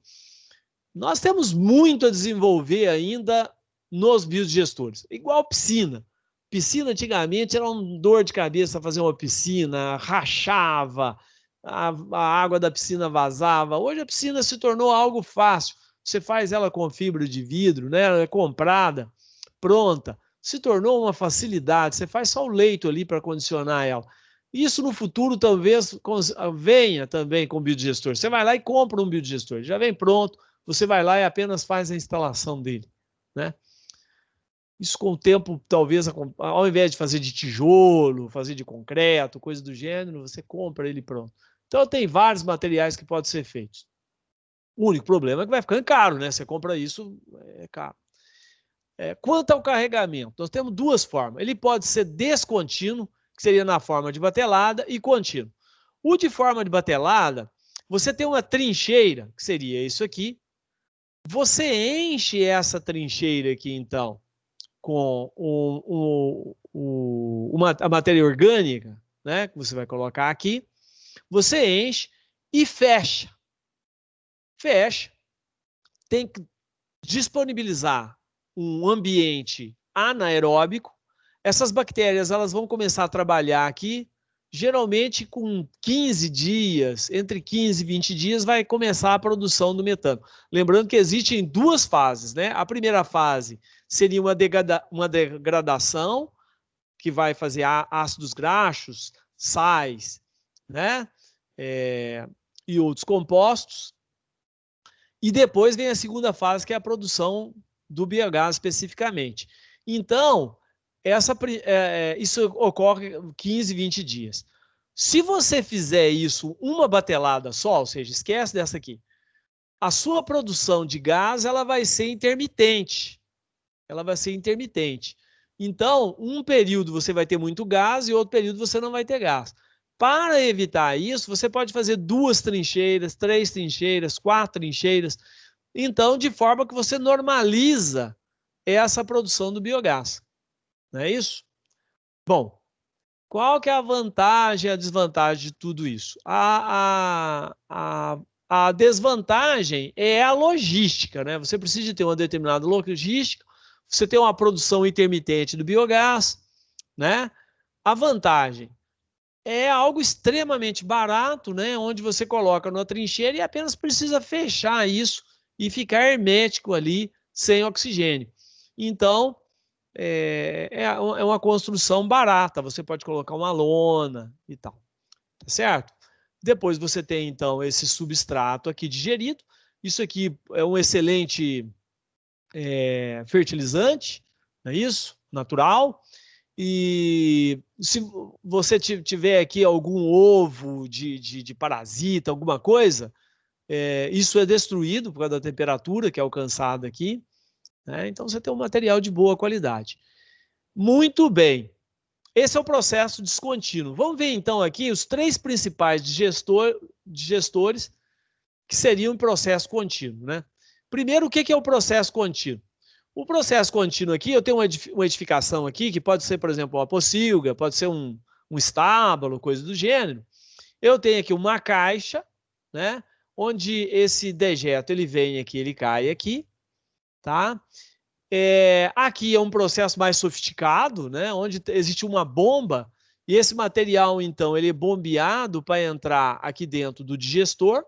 Nós temos muito a desenvolver ainda nos biodigestores. Igual piscina. Piscina antigamente era uma dor de cabeça fazer uma piscina, rachava, a água da piscina vazava. Hoje a piscina se tornou algo fácil. Você faz ela com fibra de vidro, né? Ela é comprada, pronta. Se tornou uma facilidade. Você faz só o leito ali para condicionar ela. Isso no futuro talvez venha também com biodigestor. Você vai lá e compra um biodigestor, já vem pronto, você vai lá e apenas faz a instalação dele, né? Isso com o tempo, talvez, ao invés de fazer de tijolo, fazer de concreto, coisa do gênero, você compra ele pronto. Então tem vários materiais que podem ser feitos. O único problema é que vai ficando caro, né? Você compra isso, é caro. Quanto ao carregamento, nós temos duas formas. Ele pode ser descontínuo, que seria na forma de batelada, e contínuo. O de forma de batelada, você tem uma trincheira, que seria isso aqui. Você enche essa trincheira aqui, então, com a matéria orgânica, né, que você vai colocar aqui. Você enche e fecha. Fecha. Tem que disponibilizar um ambiente anaeróbico. Essas bactérias elas vão começar a trabalhar aqui, geralmente com 15 dias, entre 15 e 20 dias, vai começar a produção do metano. Lembrando que existem duas fases, né? A primeira fase seria uma degradação, que vai fazer ácidos graxos, sais, né? E outros compostos. E depois vem a segunda fase, que é a produção do biogás especificamente. Então, isso ocorre 15, 20 dias. Se você fizer isso uma batelada só, ou seja, esquece dessa aqui, a sua produção de gás ela vai ser intermitente. Ela vai ser intermitente. Então, um período você vai ter muito gás e outro período você não vai ter gás. Para evitar isso, você pode fazer 2 trincheiras, 3 trincheiras, 4 trincheiras. Então, de forma que você normaliza essa produção do biogás. Não é isso? Bom, qual que é a vantagem e a desvantagem de tudo isso? A desvantagem é a logística, né? Você precisa de ter uma determinada logística, você tem uma produção intermitente do biogás, né? A vantagem é algo extremamente barato, né? Onde você coloca numa trincheira e apenas precisa fechar isso e ficar hermético ali, sem oxigênio. Então, é uma construção barata, você pode colocar uma lona e tal, tá certo? Depois você tem, então, esse substrato aqui digerido. Isso aqui é um excelente fertilizante, não é isso? Natural. E se você tiver aqui algum ovo de parasita, alguma coisa, isso é destruído por causa da temperatura que é alcançada aqui, né? Então você tem um material de boa qualidade. Muito bem. Esse é o processo descontínuo. Vamos ver então aqui os 3 principais digestores que seriam um processo contínuo, né? Primeiro, o que é o processo contínuo? O processo contínuo aqui, eu tenho uma edificação aqui, que pode ser, por exemplo, uma pocilga, pode ser um estábulo, coisa do gênero. Eu tenho aqui uma caixa, né? Onde esse dejeto, ele vem aqui, ele cai aqui, tá? Aqui é um processo mais sofisticado, né? Onde existe uma bomba, e esse material, então, ele é bombeado para entrar aqui dentro do digestor.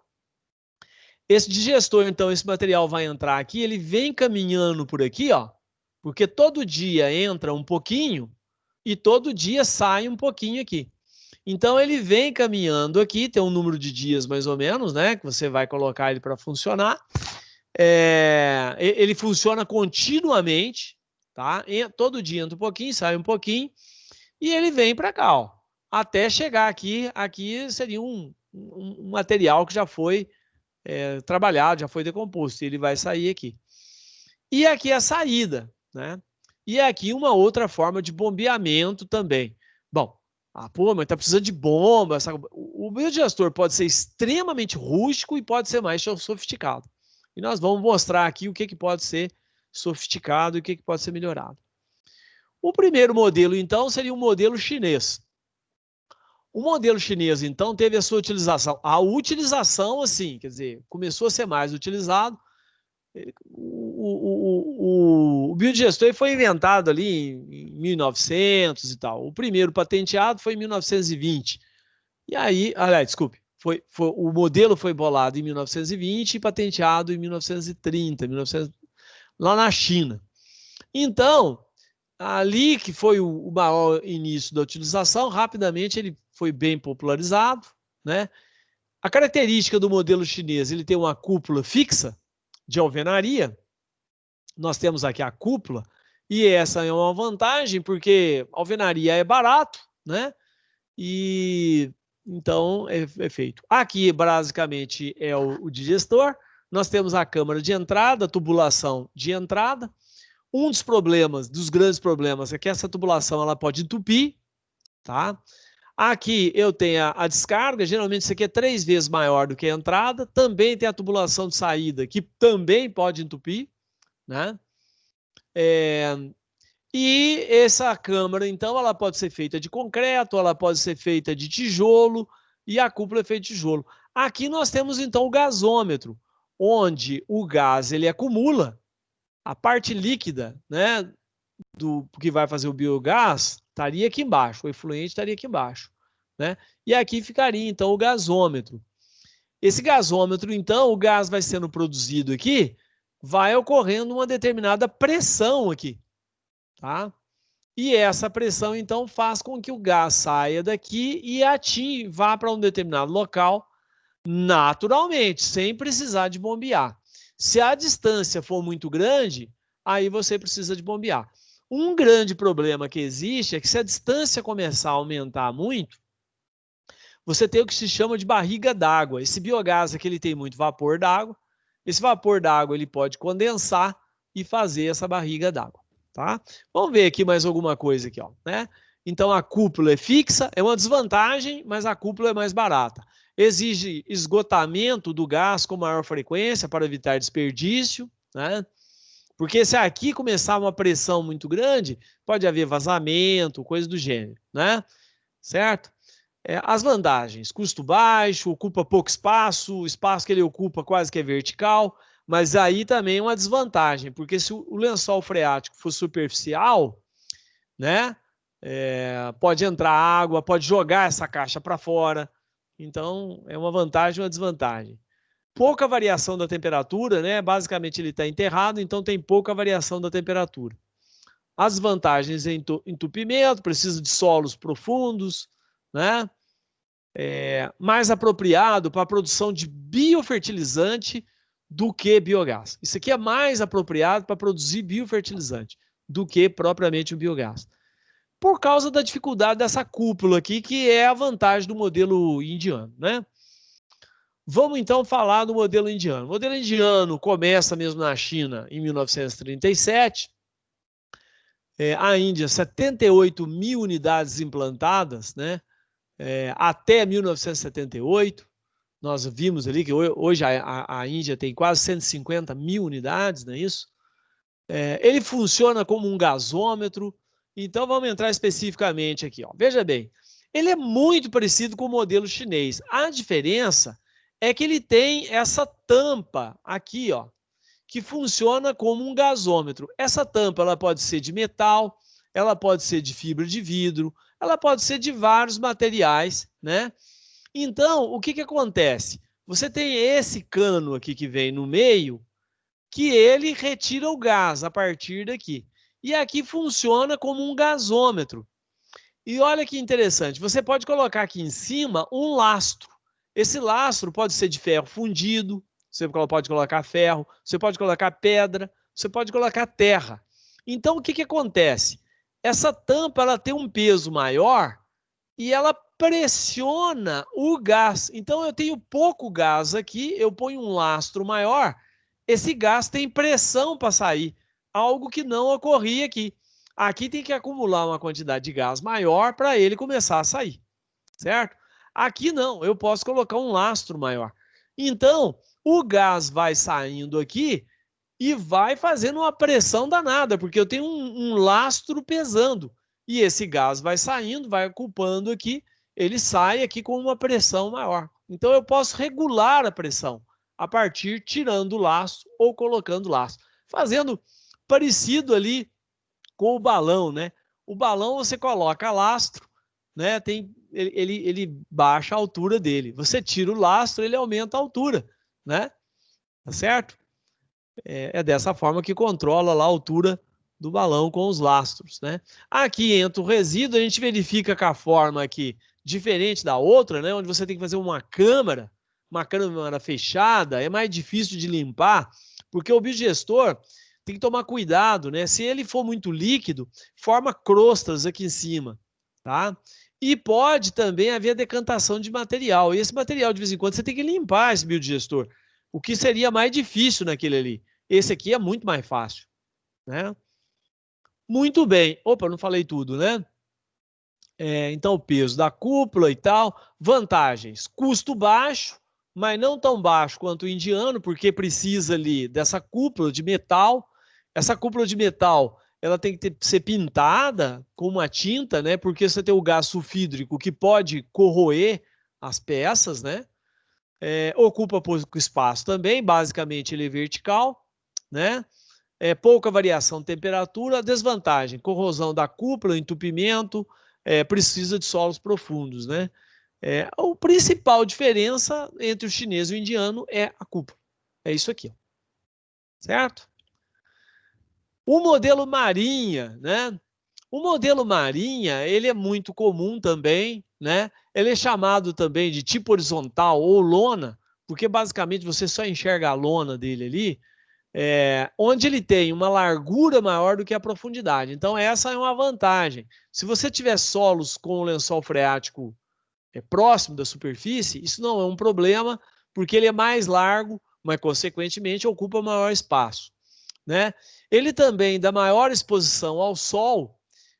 Esse digestor, então, esse material vai entrar aqui, ele vem caminhando por aqui, ó, porque todo dia entra um pouquinho e todo dia sai um pouquinho aqui. Então, ele vem caminhando aqui, tem um número de dias mais ou menos, né, que você vai colocar ele para funcionar. Ele funciona continuamente, tá? Todo dia entra um pouquinho, sai um pouquinho, e ele vem para cá, ó, até chegar aqui. Aqui seria um material que já foi trabalhado, já foi decomposto, ele vai sair aqui. E aqui a saída, né? E aqui uma outra forma de bombeamento também. Bom, mas tá precisando de bomba. O biodigestor pode ser extremamente rústico e pode ser mais sofisticado. E nós vamos mostrar aqui o que pode ser sofisticado e o que pode ser melhorado. O primeiro modelo, então, seria um modelo chinês. O modelo chinês, então, teve a sua utilização. A utilização, assim, quer dizer, começou a ser mais utilizado. O biodigestor foi inventado ali em 1900 e tal. O primeiro patenteado foi em 1920. E aí, desculpe, o modelo foi bolado em 1920 e patenteado em 1930, lá na China. Então, ali que foi o maior início da utilização, rapidamente ele foi bem popularizado, né? A característica do modelo chinês, ele tem uma cúpula fixa de alvenaria. Nós temos aqui a cúpula, e essa é uma vantagem, porque alvenaria é barato, né? E então é feito. Aqui, basicamente, é o digestor. Nós temos a câmara de entrada, tubulação de entrada. Um dos grandes problemas, é que essa tubulação ela pode entupir, tá? Aqui eu tenho a descarga, geralmente isso aqui é 3 vezes maior do que a entrada, também tem a tubulação de saída, que também pode entupir, né? E essa câmara, então, ela pode ser feita de concreto, ela pode ser feita de tijolo, e a cúpula é feita de tijolo. Aqui nós temos, então, o gasômetro, onde o gás ele acumula, a parte líquida, né, do que vai fazer o biogás, estaria aqui embaixo, o efluente estaria aqui embaixo, né? E aqui ficaria, então, o gasômetro. Esse gasômetro, então, o gás vai sendo produzido aqui, vai ocorrendo uma determinada pressão aqui, tá? E essa pressão, então, faz com que o gás saia daqui e vá para um determinado local naturalmente, sem precisar de bombear. Se a distância for muito grande, aí você precisa de bombear. Um grande problema que existe é que se a distância começar a aumentar muito, você tem o que se chama de barriga d'água. Esse biogás aqui ele tem muito vapor d'água. Esse vapor d'água ele pode condensar e fazer essa barriga d'água, tá? Vamos ver aqui mais alguma coisa aqui, ó, né? Então a cúpula é fixa, é uma desvantagem, mas a cúpula é mais barata. Exige esgotamento do gás com maior frequência para evitar desperdício, né? Porque se aqui começar uma pressão muito grande, pode haver vazamento, coisa do gênero, né? Certo? As vantagens, custo baixo, ocupa pouco espaço, o espaço que ele ocupa quase que é vertical, mas aí também é uma desvantagem, porque se o lençol freático for superficial, né, pode entrar água, pode jogar essa caixa para fora, então é uma vantagem e uma desvantagem. Pouca variação da temperatura, né, basicamente ele está enterrado, então tem pouca variação da temperatura. As vantagens em entupimento, precisa de solos profundos, né? Mais apropriado para a produção de biofertilizante do que biogás. Isso aqui é mais apropriado para produzir biofertilizante do que propriamente o biogás. Por causa da dificuldade dessa cúpula aqui, que é a vantagem do modelo indiano, né? Vamos então falar do modelo indiano. O modelo indiano começa mesmo na China em 1937. A Índia, 78 mil unidades implantadas, né? Até 1978. Nós vimos ali que hoje a Índia tem quase 150 mil unidades, não é isso? Ele funciona como um gasômetro. Então vamos entrar especificamente aqui, ó. Veja bem, ele é muito parecido com o modelo chinês. A diferença é que ele tem essa tampa aqui, ó, que funciona como um gasômetro. Essa tampa ela pode ser de metal, ela pode ser de fibra de vidro, ela pode ser de vários materiais, né? Então, o que acontece? Você tem esse cano aqui que vem no meio, que ele retira o gás a partir daqui. E aqui funciona como um gasômetro. E olha que interessante, você pode colocar aqui em cima um lastro. Esse lastro pode ser de ferro fundido, você pode colocar ferro, você pode colocar pedra, você pode colocar terra. Então, o que acontece? Essa tampa ela tem um peso maior e ela pressiona o gás. Então, eu tenho pouco gás aqui, eu ponho um lastro maior, esse gás tem pressão para sair, algo que não ocorria aqui. Aqui tem que acumular uma quantidade de gás maior para ele começar a sair, certo? Aqui não, eu posso colocar um lastro maior. Então, o gás vai saindo aqui e vai fazendo uma pressão danada, porque eu tenho um lastro pesando. E esse gás vai saindo, vai ocupando aqui, ele sai aqui com uma pressão maior. Então, eu posso regular a pressão a partir tirando o lastro ou colocando o lastro. Fazendo parecido ali com o balão, né? O balão você coloca lastro, né? Ele baixa a altura dele. Você tira o lastro, ele aumenta a altura, né? Tá certo? É dessa forma que controla lá a altura do balão com os lastros, né? Aqui entra o resíduo, a gente verifica que a forma aqui diferente da outra, né? Onde você tem que fazer uma câmara fechada, é mais difícil de limpar, porque o biodigestor tem que tomar cuidado, né? Se ele for muito líquido, forma crostas aqui em cima, tá? E pode também haver decantação de material. E esse material, de vez em quando, você tem que limpar esse biodigestor, o que seria mais difícil naquele ali. Esse aqui é muito mais fácil, né? Muito bem. Opa, não falei tudo, né? Então, o peso da cúpula e tal. Vantagens: custo baixo, mas não tão baixo quanto o indiano, porque precisa ali dessa cúpula de metal. Essa cúpula de metal, ela tem que ser pintada com uma tinta, né? Porque você tem o gás sulfídrico que pode corroer as peças, né? Ocupa pouco espaço também, basicamente ele é vertical, né? Pouca variação de temperatura. Desvantagem: corrosão da cúpula, entupimento, precisa de solos profundos, né? A principal diferença entre o chinês e o indiano é a cúpula. É isso aqui, certo? O modelo Marinha, né? O modelo Marinha, ele é muito comum também, né? Ele é chamado também de tipo horizontal ou lona, porque basicamente você só enxerga a lona dele ali, onde ele tem uma largura maior do que a profundidade. Então, essa é uma vantagem. Se você tiver solos com o lençol freático próximo da superfície, isso não é um problema, porque ele é mais largo, mas, consequentemente, ocupa maior espaço, né? Ele também dá maior exposição ao sol,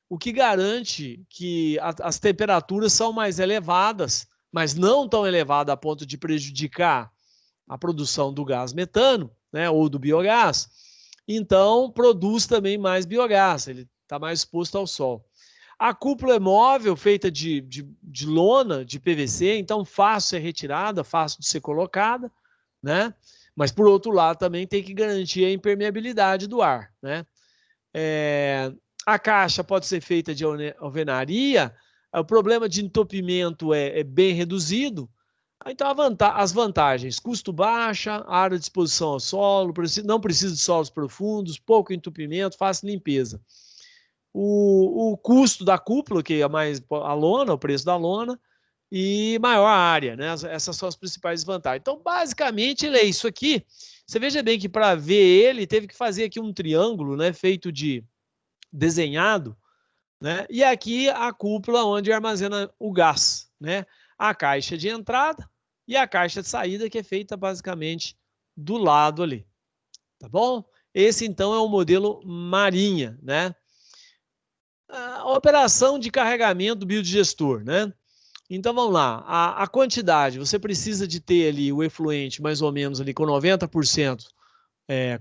o que garante que as temperaturas são mais elevadas, mas não tão elevadas a ponto de prejudicar a produção do gás metano, né, ou do biogás. Então, produz também mais biogás, ele está mais exposto ao sol. A cúpula é móvel, feita de lona, de PVC, então fácil de ser retirada, fácil de ser colocada, né? Mas, por outro lado, também tem que garantir a impermeabilidade do ar, né? A caixa pode ser feita de alvenaria, o problema de entupimento é bem reduzido. Então, as vantagens: custo baixa, área de exposição ao solo, não precisa de solos profundos, pouco entupimento, fácil limpeza. O custo da cúpula, que é mais a lona, o preço da lona, e maior área, né? Essas são as principais vantagens. Então, basicamente, ele é isso aqui. Você veja bem que para ver ele, teve que fazer aqui um triângulo, né? Feito de desenhado, né? E aqui a cúpula onde armazena o gás, né? A caixa de entrada e a caixa de saída, que é feita basicamente do lado ali, tá bom? Esse, então, é o modelo Marinha, né? A operação de carregamento do biodigestor, né? Então, vamos lá. A quantidade, você precisa de ter ali o efluente mais ou menos ali com 90%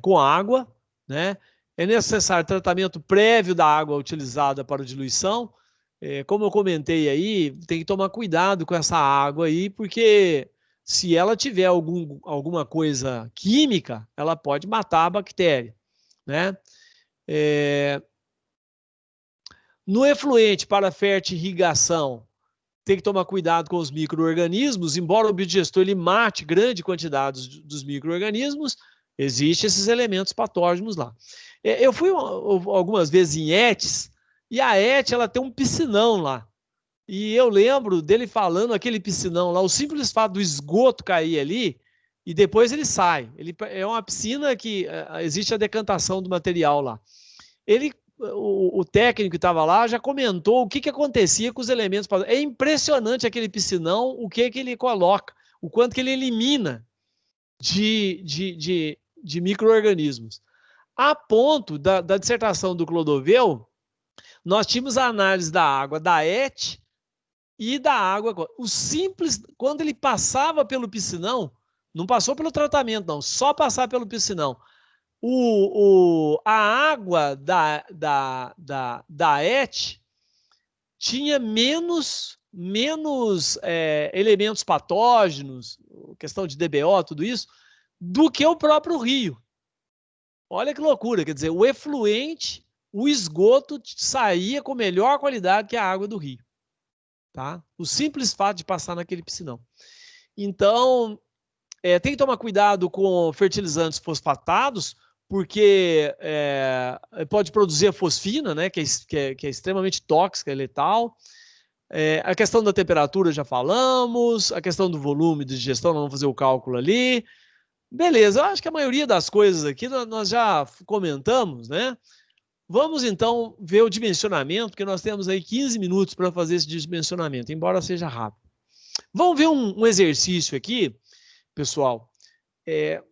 com água, né? É necessário tratamento prévio da água utilizada para a diluição. Como eu comentei aí, tem que tomar cuidado com essa água aí, porque se ela tiver alguma coisa química, ela pode matar a bactéria, né? No efluente para fertirrigação, tem que tomar cuidado com os micro-organismos. Embora o biodigestor ele mate grande quantidade dos micro-organismos, existem esses elementos patógenos lá. Eu fui algumas vezes em ETS, e a ET ela tem um piscinão lá. E eu lembro dele falando aquele piscinão lá, o simples fato do esgoto cair ali, e depois ele sai. Ele é uma piscina que existe a decantação do material lá. O técnico que estava lá já comentou o que acontecia com os elementos. É impressionante aquele piscinão, o que ele coloca, o quanto que ele elimina de micro-organismos. A ponto da dissertação do Clodovil, nós tínhamos a análise da água da ET e da água. O simples, quando ele passava pelo piscinão, não passou pelo tratamento, não, só passar pelo piscinão. A água da ET tinha menos elementos patógenos, questão de DBO, tudo isso, do que o próprio rio. Olha que loucura, quer dizer, o efluente, o esgoto saía com melhor qualidade que a água do rio. Tá? O simples fato de passar naquele piscinão. Então, tem que tomar cuidado com fertilizantes fosfatados, porque pode produzir a fosfina, né, que é extremamente tóxica e letal. A questão da temperatura já falamos, a questão do volume de digestão, vamos fazer o cálculo ali. Beleza, eu acho que a maioria das coisas aqui nós já comentamos, né? Vamos então ver o dimensionamento, porque nós temos aí 15 minutos para fazer esse dimensionamento, embora seja rápido. Vamos ver um exercício aqui, pessoal. É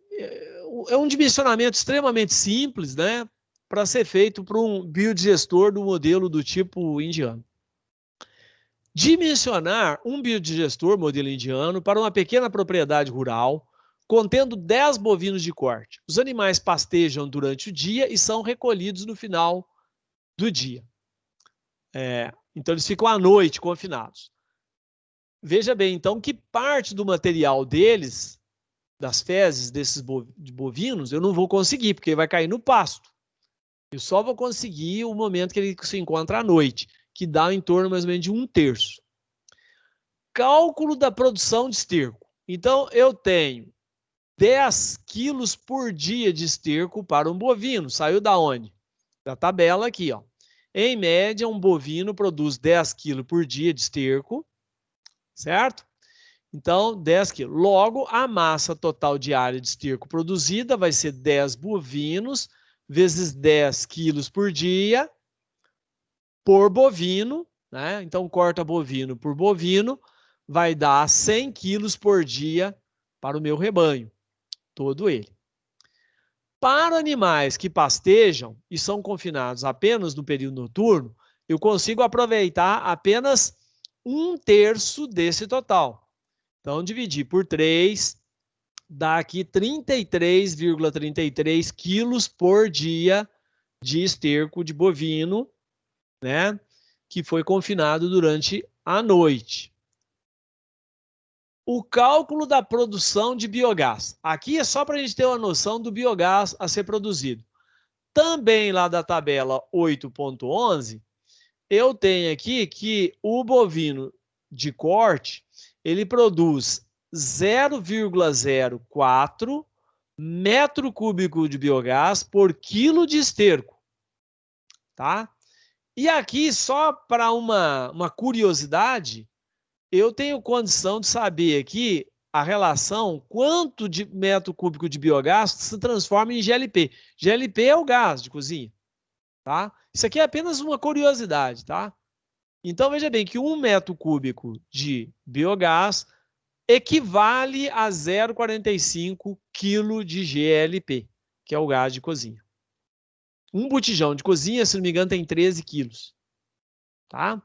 um dimensionamento extremamente simples, né? Para ser feito por um biodigestor do modelo do tipo indiano. Dimensionar um biodigestor modelo indiano para uma pequena propriedade rural, contendo 10 bovinos de corte. Os animais pastejam durante o dia e são recolhidos no final do dia. Então, eles ficam à noite confinados. Veja bem, então, que parte do material deles, das fezes desses bovinos, eu não vou conseguir, porque vai cair no pasto. Eu só vou conseguir o momento que ele se encontra à noite, que dá em torno mais ou menos de 1/3. Cálculo da produção de esterco. Então, eu tenho 10 quilos por dia de esterco para um bovino. Saiu da onde? Da tabela aqui, ó. Em média, um bovino produz 10 quilos por dia de esterco, certo? Então, 10 quilos. Logo, a massa total diária de esterco produzida vai ser 10 bovinos vezes 10 quilos por dia por bovino, né? Então, corta bovino por bovino, vai dar 100 quilos por dia para o meu rebanho, todo ele. Para animais que pastejam e são confinados apenas no período noturno, eu consigo aproveitar apenas 1/3 desse total. Então, dividir por 3, dá aqui 33,33 quilos por dia de esterco de bovino, né? Que foi confinado durante a noite. O cálculo da produção de biogás. Aqui é só para a gente ter uma noção do biogás a ser produzido. Também lá da tabela 8.11, eu tenho aqui que o bovino de corte, ele produz 0,04 metro cúbico de biogás por quilo de esterco, tá? E aqui, só para uma curiosidade, eu tenho condição de saber aqui a relação quanto de metro cúbico de biogás se transforma em GLP. GLP é o gás de cozinha, tá? Isso aqui é apenas uma curiosidade, tá? Então, veja bem que 1 metro cúbico de biogás equivale a 0,45 kg de GLP, que é o gás de cozinha. Um botijão de cozinha, se não me engano, tem 13 quilos, tá?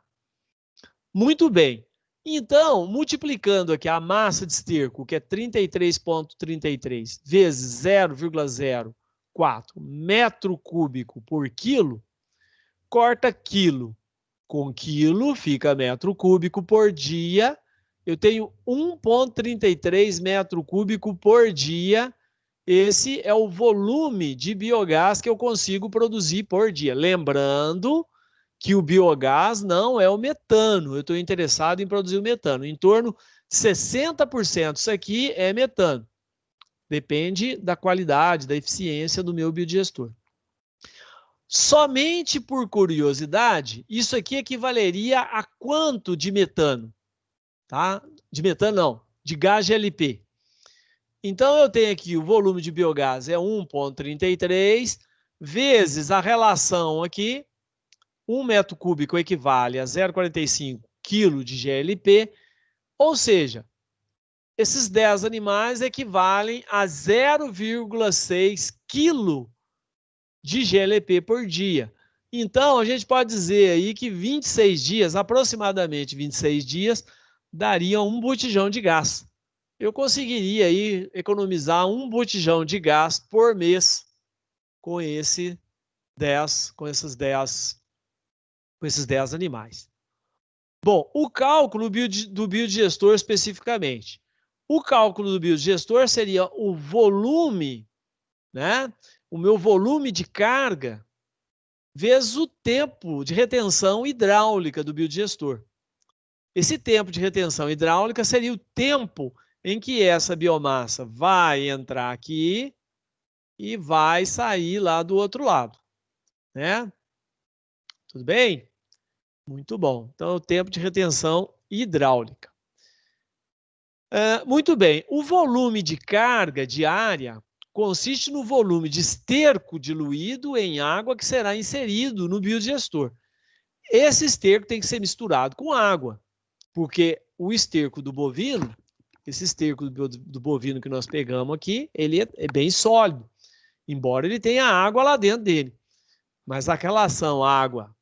Muito bem. Então, multiplicando aqui a massa de esterco, que é 33,33 vezes 0,04 metro cúbico por quilo, corta quilo com quilo, fica metro cúbico por dia. Eu tenho 1,33 metro cúbico por dia. Esse é o volume de biogás que eu consigo produzir por dia. Lembrando que o biogás não é o metano. Eu estou interessado em produzir o metano. Em torno de 60% disso aqui é metano. Depende da qualidade, da eficiência do meu biodigestor. Somente por curiosidade, isso aqui equivaleria a quanto de metano? Tá? De metano não, de gás GLP. Então, eu tenho aqui o volume de biogás é 1,33 vezes a relação aqui, 1 metro cúbico equivale a 0,45 kg de GLP, ou seja, esses 10 animais equivalem a 0,6 kg de GLP por dia. Então, a gente pode dizer aí que 26 dias, aproximadamente 26 dias, dariam um botijão de gás. Eu conseguiria aí economizar um botijão de gás por mês com esses 10 animais. Bom, o cálculo do biodigestor especificamente. O cálculo do biodigestor seria o volume, né? O meu volume de carga vezes o tempo de retenção hidráulica do biodigestor. Esse tempo de retenção hidráulica seria o tempo em que essa biomassa vai entrar aqui e vai sair lá do outro lado, né? Tudo bem? Muito bom. Então, o tempo de retenção hidráulica. Muito bem. O volume de carga diária consiste no volume de esterco diluído em água que será inserido no biodigestor. Esse esterco tem que ser misturado com água, porque o esterco do bovino, esse esterco do bovino que nós pegamos aqui, ele é bem sólido, embora ele tenha água lá dentro dele. Mas a relação água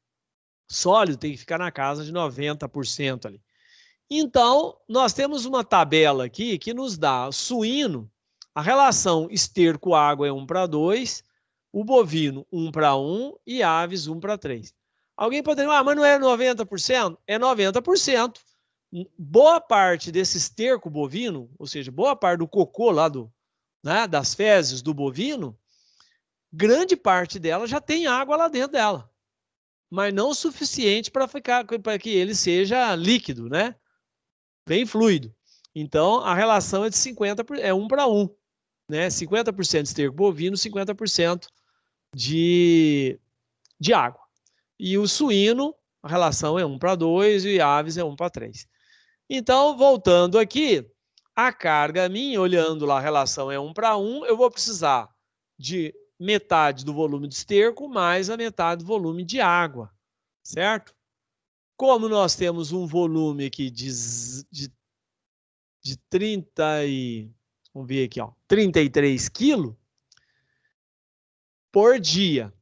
Sólido tem que ficar na casa de 90% ali. Então, nós temos uma tabela aqui que nos dá suíno, a relação esterco-água é 1:2, o bovino 1:1 e aves 1:3. Alguém poderia, mas não é 90%? É 90%. Boa parte desse esterco bovino, ou seja, boa parte do cocô lá das fezes do bovino, grande parte dela já tem água lá dentro dela, mas não o suficiente para que ele seja líquido, né? Bem fluido. Então, a relação é de 50%, é 1:1, né? 50% de esterco bovino, 50% de água. E o suíno, a relação é 1:2 e aves é 1:3. Então, voltando aqui, a carga minha, olhando lá, a relação é 1:1, eu vou precisar de metade do volume de esterco mais a metade do volume de água, certo? Como nós temos um volume aqui de 33 quilos por dia,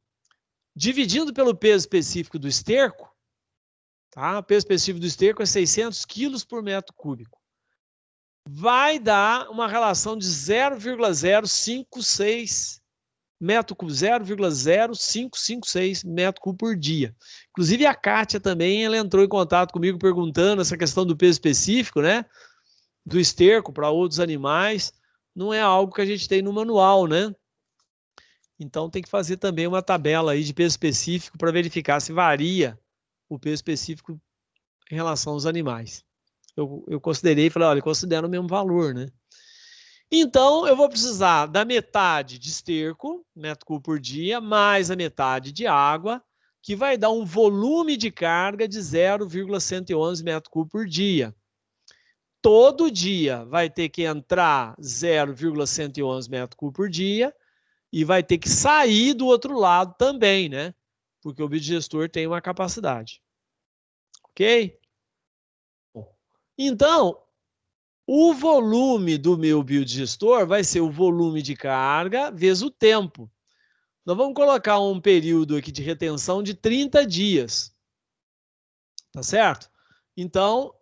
dividindo pelo peso específico do esterco, tá? O peso específico do esterco é 600 quilos por metro cúbico. Vai dar uma relação de 0,056 metro cúbico, 0,0556 metro cúbico por dia. Inclusive a Kátia também, ela entrou em contato comigo perguntando essa questão do peso específico, né? Do esterco para outros animais. Não é algo que a gente tem no manual, né? Então tem que fazer também uma tabela aí de peso específico para verificar se varia o peso específico em relação aos animais. Eu considerei e falei, olha, considera o mesmo valor, né? Então, eu vou precisar da metade de esterco, metro cúbico por dia, mais a metade de água, que vai dar um volume de carga de 0,111 metro cúbico por dia. Todo dia vai ter que entrar 0,111 metro cúbico por dia e vai ter que sair do outro lado também, né? Porque o biodigestor tem uma capacidade. Ok? Então, o volume do meu biodigestor vai ser o volume de carga vezes o tempo. Nós vamos colocar um período aqui de retenção de 30 dias. Tá certo? Então,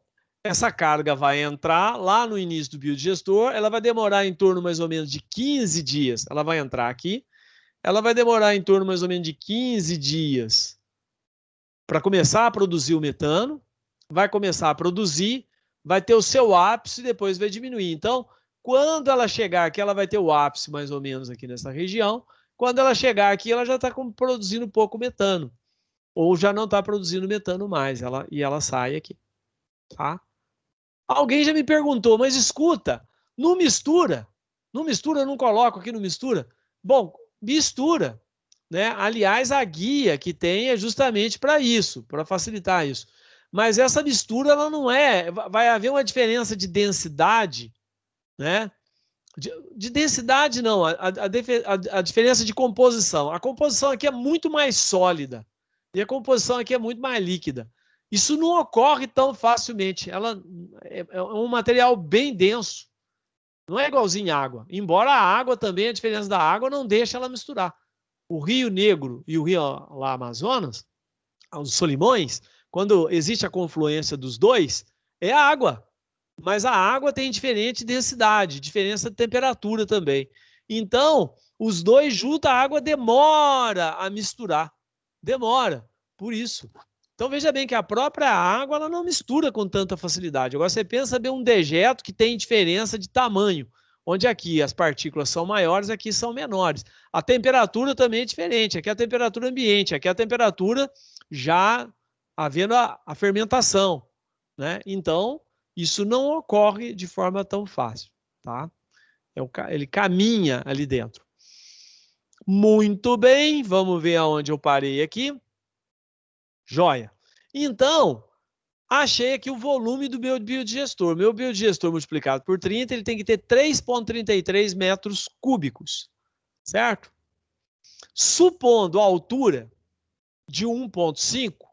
essa carga vai entrar lá no início do biodigestor, ela vai demorar em torno mais ou menos de 15 dias. Ela vai entrar aqui, ela vai demorar em torno mais ou menos de 15 dias para começar a produzir o metano, vai começar a produzir, vai ter o seu ápice e depois vai diminuir. Então, quando ela chegar aqui, ela vai ter o ápice mais ou menos aqui nessa região. Quando ela chegar aqui, ela já está produzindo pouco metano. Ou já não está produzindo metano mais. Ela sai aqui. Tá? Alguém já me perguntou, mas escuta, não mistura? Não mistura, eu não coloco aqui no mistura? Bom, mistura. Né? Aliás, a guia que tem é justamente para isso, para facilitar isso. Mas essa mistura, ela não é... Vai haver uma diferença de densidade, né? De densidade, não. A diferença de composição. A composição aqui é muito mais sólida. E a composição aqui é muito mais líquida. Isso não ocorre tão facilmente. Ela é um material bem denso. Não é igualzinho à água. Embora a água também, a diferença da água não deixa ela misturar. O Rio Negro e o Rio lá Amazonas, os Solimões, quando existe a confluência dos dois, é água. Mas a água tem diferente densidade, diferença de temperatura também. Então, os dois juntos, a água demora a misturar. Demora, por isso. Então, veja bem que a própria água ela não mistura com tanta facilidade. Agora, você pensa bem um dejeto que tem diferença de tamanho, onde aqui as partículas são maiores, aqui são menores. A temperatura também é diferente. Aqui é a temperatura ambiente, aqui é a temperatura já havendo a fermentação, né? Então, isso não ocorre de forma tão fácil, tá? Ele caminha ali dentro. Muito bem, vamos ver aonde eu parei aqui. Joia. Então, achei aqui o volume do meu biodigestor. Meu biodigestor multiplicado por 30, ele tem que ter 3,33 metros cúbicos, certo? Supondo a altura de 1,5,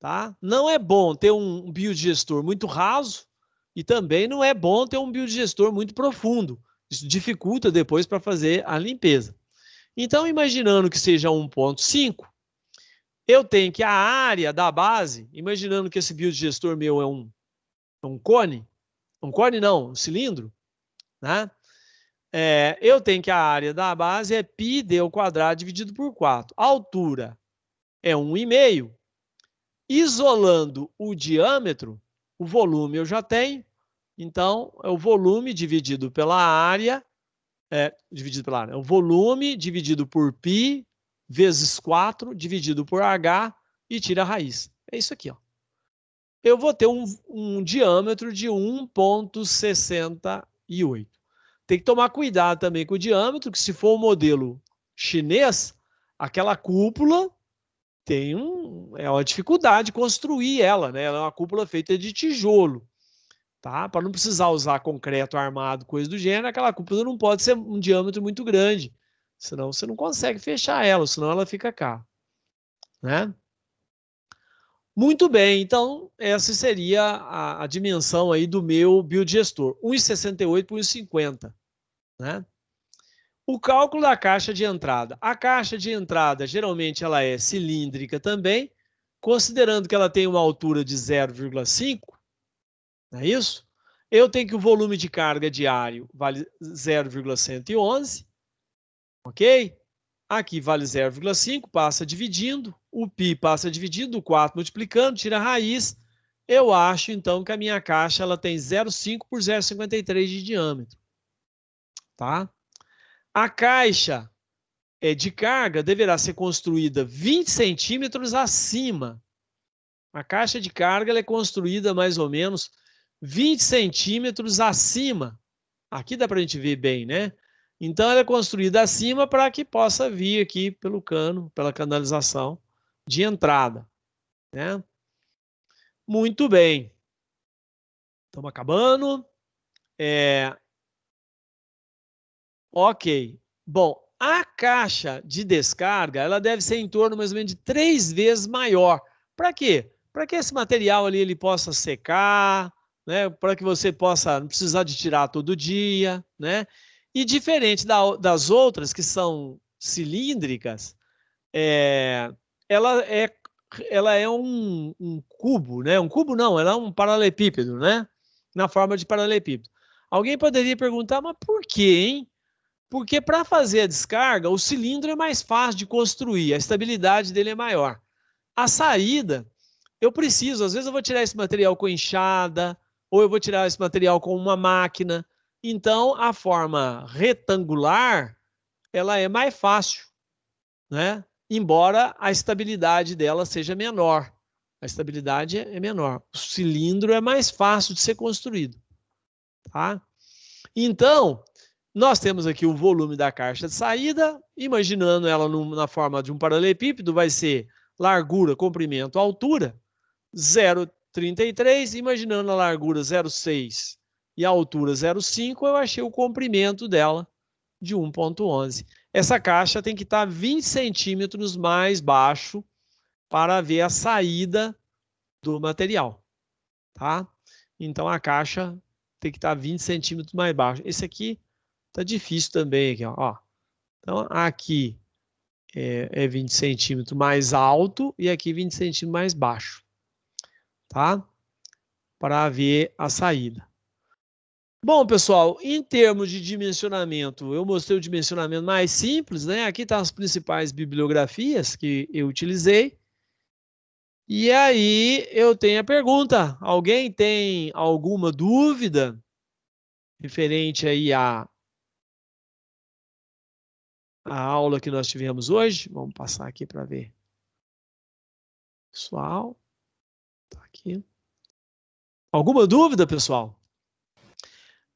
tá? Não é bom ter um biodigestor muito raso e também não é bom ter um biodigestor muito profundo. Isso dificulta depois para fazer a limpeza. Então, imaginando que seja 1,5, eu tenho que a área da base, imaginando que esse biodigestor meu é um cone não, um cilindro, né? Eu tenho que a área da base é πd ao quadrado dividido por 4. A altura é 1,5. Isolando o diâmetro, o volume eu já tenho, então é o volume dividido pela área, é o volume dividido por π vezes 4 dividido por h e tira a raiz. É isso aqui, ó. Eu vou ter um diâmetro de 1,68. Tem que tomar cuidado também com o diâmetro, que se for um modelo chinês, aquela cúpula é uma dificuldade construir ela, né? Ela é uma cúpula feita de tijolo, tá? Para não precisar usar concreto armado, coisa do gênero, aquela cúpula não pode ser um diâmetro muito grande, senão você não consegue fechar ela, senão ela fica cá, né? Muito bem, então essa seria a dimensão aí do meu biodigestor, 1,68 por 1,50, né? O cálculo da caixa de entrada. A caixa de entrada, geralmente, ela é cilíndrica também, considerando que ela tem uma altura de 0,5, não é isso? Eu tenho que o volume de carga diário vale 0,111, ok? Aqui vale 0,5, passa dividindo, o π passa dividindo, o 4 multiplicando, tira a raiz. Eu acho, então, que a minha caixa ela tem 0,5 por 0,53 de diâmetro, tá? A caixa de carga deverá ser construída 20 centímetros acima. A caixa de carga ela é construída mais ou menos 20 centímetros acima. Aqui dá para a gente ver bem, né? Então, ela é construída acima para que possa vir aqui pelo cano, pela canalização de entrada, né? Muito bem. Estamos acabando. Ok. Bom, a caixa de descarga, ela deve ser em torno mais ou menos de 3 vezes maior. Para quê? Para que esse material ali ele possa secar, né? Para que você possa não precisar de tirar todo dia, né? E diferente das outras que são cilíndricas, é, ela é ela é um cubo, né? Um cubo não, ela é um paralelepípedo, né? Na forma de paralelepípedo. Alguém poderia perguntar, mas por quê, hein? Porque para fazer a descarga, o cilindro é mais fácil de construir, a estabilidade dele é maior. A saída, eu preciso, às vezes eu vou tirar esse material com enxada, ou eu vou tirar esse material com uma máquina. Então, a forma retangular, ela é mais fácil, né? Embora a estabilidade dela seja menor. A estabilidade é menor. O cilindro é mais fácil de ser construído, tá? Então, nós temos aqui o volume da caixa de saída, imaginando ela na forma de um paralelepípedo, vai ser largura, comprimento, altura, 0,33, imaginando a largura 0,6 e a altura 0,5, eu achei o comprimento dela de 1,11. Essa caixa tem que estar 20 centímetros mais baixo para ver a saída do material, tá? Então, a caixa tem que estar 20 centímetros mais baixo. Esse aqui tá difícil também, aqui, ó. Então, aqui é 20 centímetros mais alto e aqui 20 centímetros mais baixo, tá? Para ver a saída. Bom, pessoal, em termos de dimensionamento, eu mostrei o dimensionamento mais simples, né? Aqui estão as principais bibliografias que eu utilizei. E aí eu tenho a pergunta: alguém tem alguma dúvida referente aí à aula que nós tivemos hoje? Vamos passar aqui para ver. Pessoal, tá aqui. Alguma dúvida, pessoal?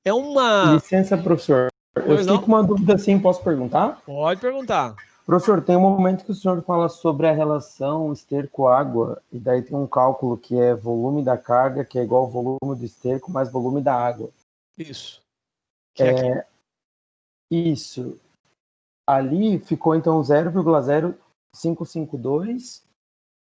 É uma... Licença, professor. Eu Pois fiquei não? com uma dúvida assim, posso perguntar? Pode perguntar. Professor, tem um momento que o senhor fala sobre a relação esterco-água, e daí tem um cálculo que é volume da carga, que é igual ao volume do esterco mais volume da água. Isso. Que é aqui. Isso. Ali ficou então 0,0552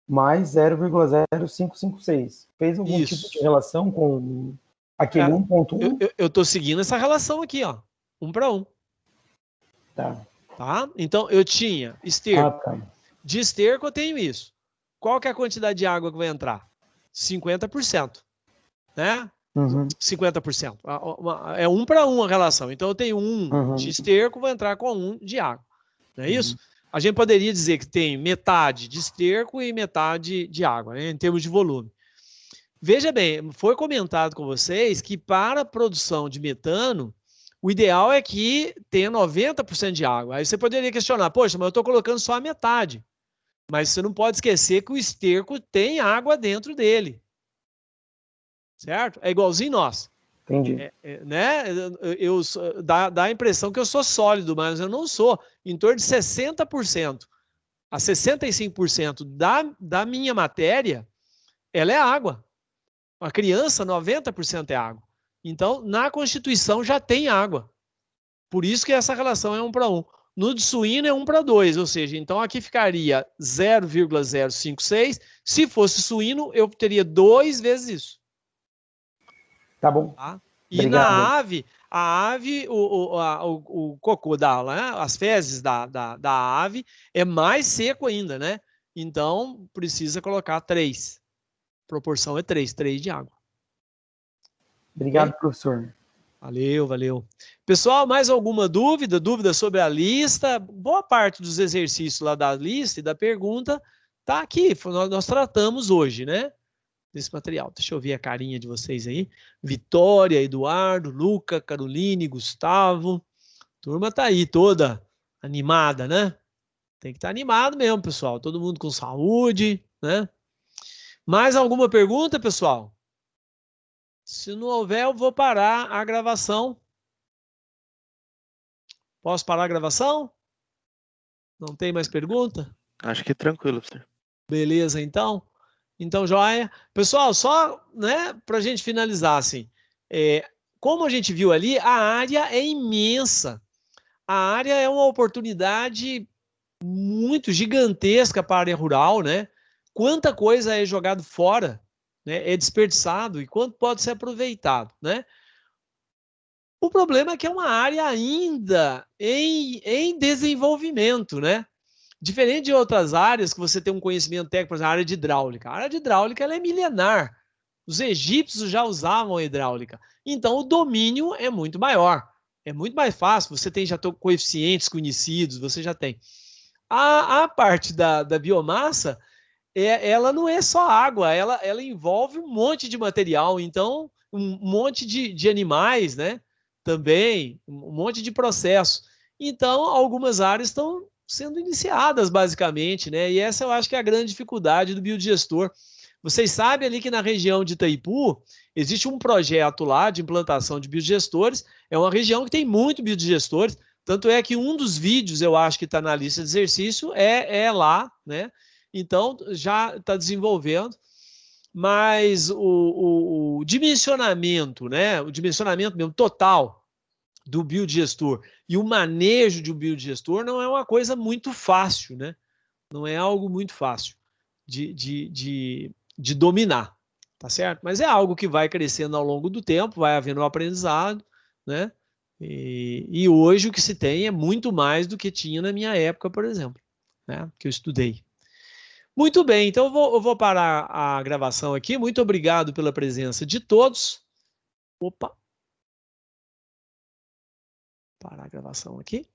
mais 0,0556. Fez algum tipo de Isso. relação com aquele 1,1? Eu estou seguindo essa relação aqui, ó. 1 para 1. Tá. Tá? Então, eu tinha esterco. Tá. De esterco, eu tenho isso. qual que é a quantidade de água que vai entrar? 50%, né? 50%. É 1 para 1 a relação. Então, eu tenho 1 de esterco, vou entrar com 1 de água. Não é isso? A gente poderia dizer que tem metade de esterco e metade de água, né, em termos de volume. Veja bem, foi comentado com vocês que para a produção de metano, o ideal é que tenha 90% de água. Aí você poderia questionar, poxa, mas eu estou colocando só a metade. Mas você não pode esquecer que o esterco tem água dentro dele. Certo? É igualzinho nós. Entendi. Né? Dá a impressão que eu sou sólido, mas eu não sou. Em torno de 60% a 65% da minha matéria, ela é água. A criança, 90% é água. Então, na Constituição já tem água. Por isso que essa relação é 1 para 1. No de suíno é 1 para 2, ou seja, então aqui ficaria 0,056. Se fosse suíno, eu teria 2 vezes isso. Tá bom. Tá? E Obrigado. na ave, o cocô né? As fezes da ave é mais seco ainda, né? Então, precisa colocar 3. A proporção é 3 de água. Obrigado, Okay? professor. Valeu, valeu. Pessoal, mais alguma dúvida? Dúvida sobre a lista? Boa parte dos exercícios lá da lista e da pergunta tá aqui. Nós tratamos hoje, né? Desse material. Deixa eu ver a carinha de vocês aí. Vitória, Eduardo, Luca, Caroline, Gustavo. A turma tá aí toda animada, né? Tem que estar animado mesmo, pessoal. Todo mundo com saúde, né? Mais alguma pergunta, pessoal? Se não houver, eu vou parar a gravação. Posso parar a gravação? Não tem mais pergunta? Acho que tranquilo, professor. Beleza, então. Então, joia. Pessoal, só, né, para a gente finalizar, assim, como a gente viu ali, a área é imensa. A área é uma oportunidade muito gigantesca para a área rural, né? Quanta coisa é jogado fora, né? É desperdiçado e quanto pode ser aproveitado, né? O problema é que é uma área ainda em desenvolvimento, né? Diferente de outras áreas que você tem um conhecimento técnico, por exemplo, a área de hidráulica. A área de hidráulica ela é milenar. Os egípcios já usavam a hidráulica. Então, o domínio é muito maior. É muito mais fácil. Você tem já coeficientes conhecidos, você já tem. A parte da biomassa, ela não é só água, ela envolve um monte de material. Então, um monte de animais, né? Também, um monte de processo. Então, algumas áreas estão sendo iniciadas, basicamente, né? E essa eu acho que é a grande dificuldade do biodigestor. Vocês sabem ali que na região de Itaipu existe um projeto lá de implantação de biodigestores. É uma região que tem muito biodigestores. Tanto é que um dos vídeos, eu acho que está na lista de exercício, é lá, né? Então, já está desenvolvendo. Mas o dimensionamento, né? O dimensionamento mesmo total do biodigestor e o manejo de um biodigestor não é uma coisa muito fácil, né? Não é algo muito fácil de dominar, tá certo? Mas é algo que vai crescendo ao longo do tempo, vai havendo um aprendizado, né? E hoje o que se tem é muito mais do que tinha na minha época, por exemplo, né? Que eu estudei. Muito bem, então eu vou parar a gravação aqui. Muito obrigado pela presença de todos. Opa! Parar a gravação aqui.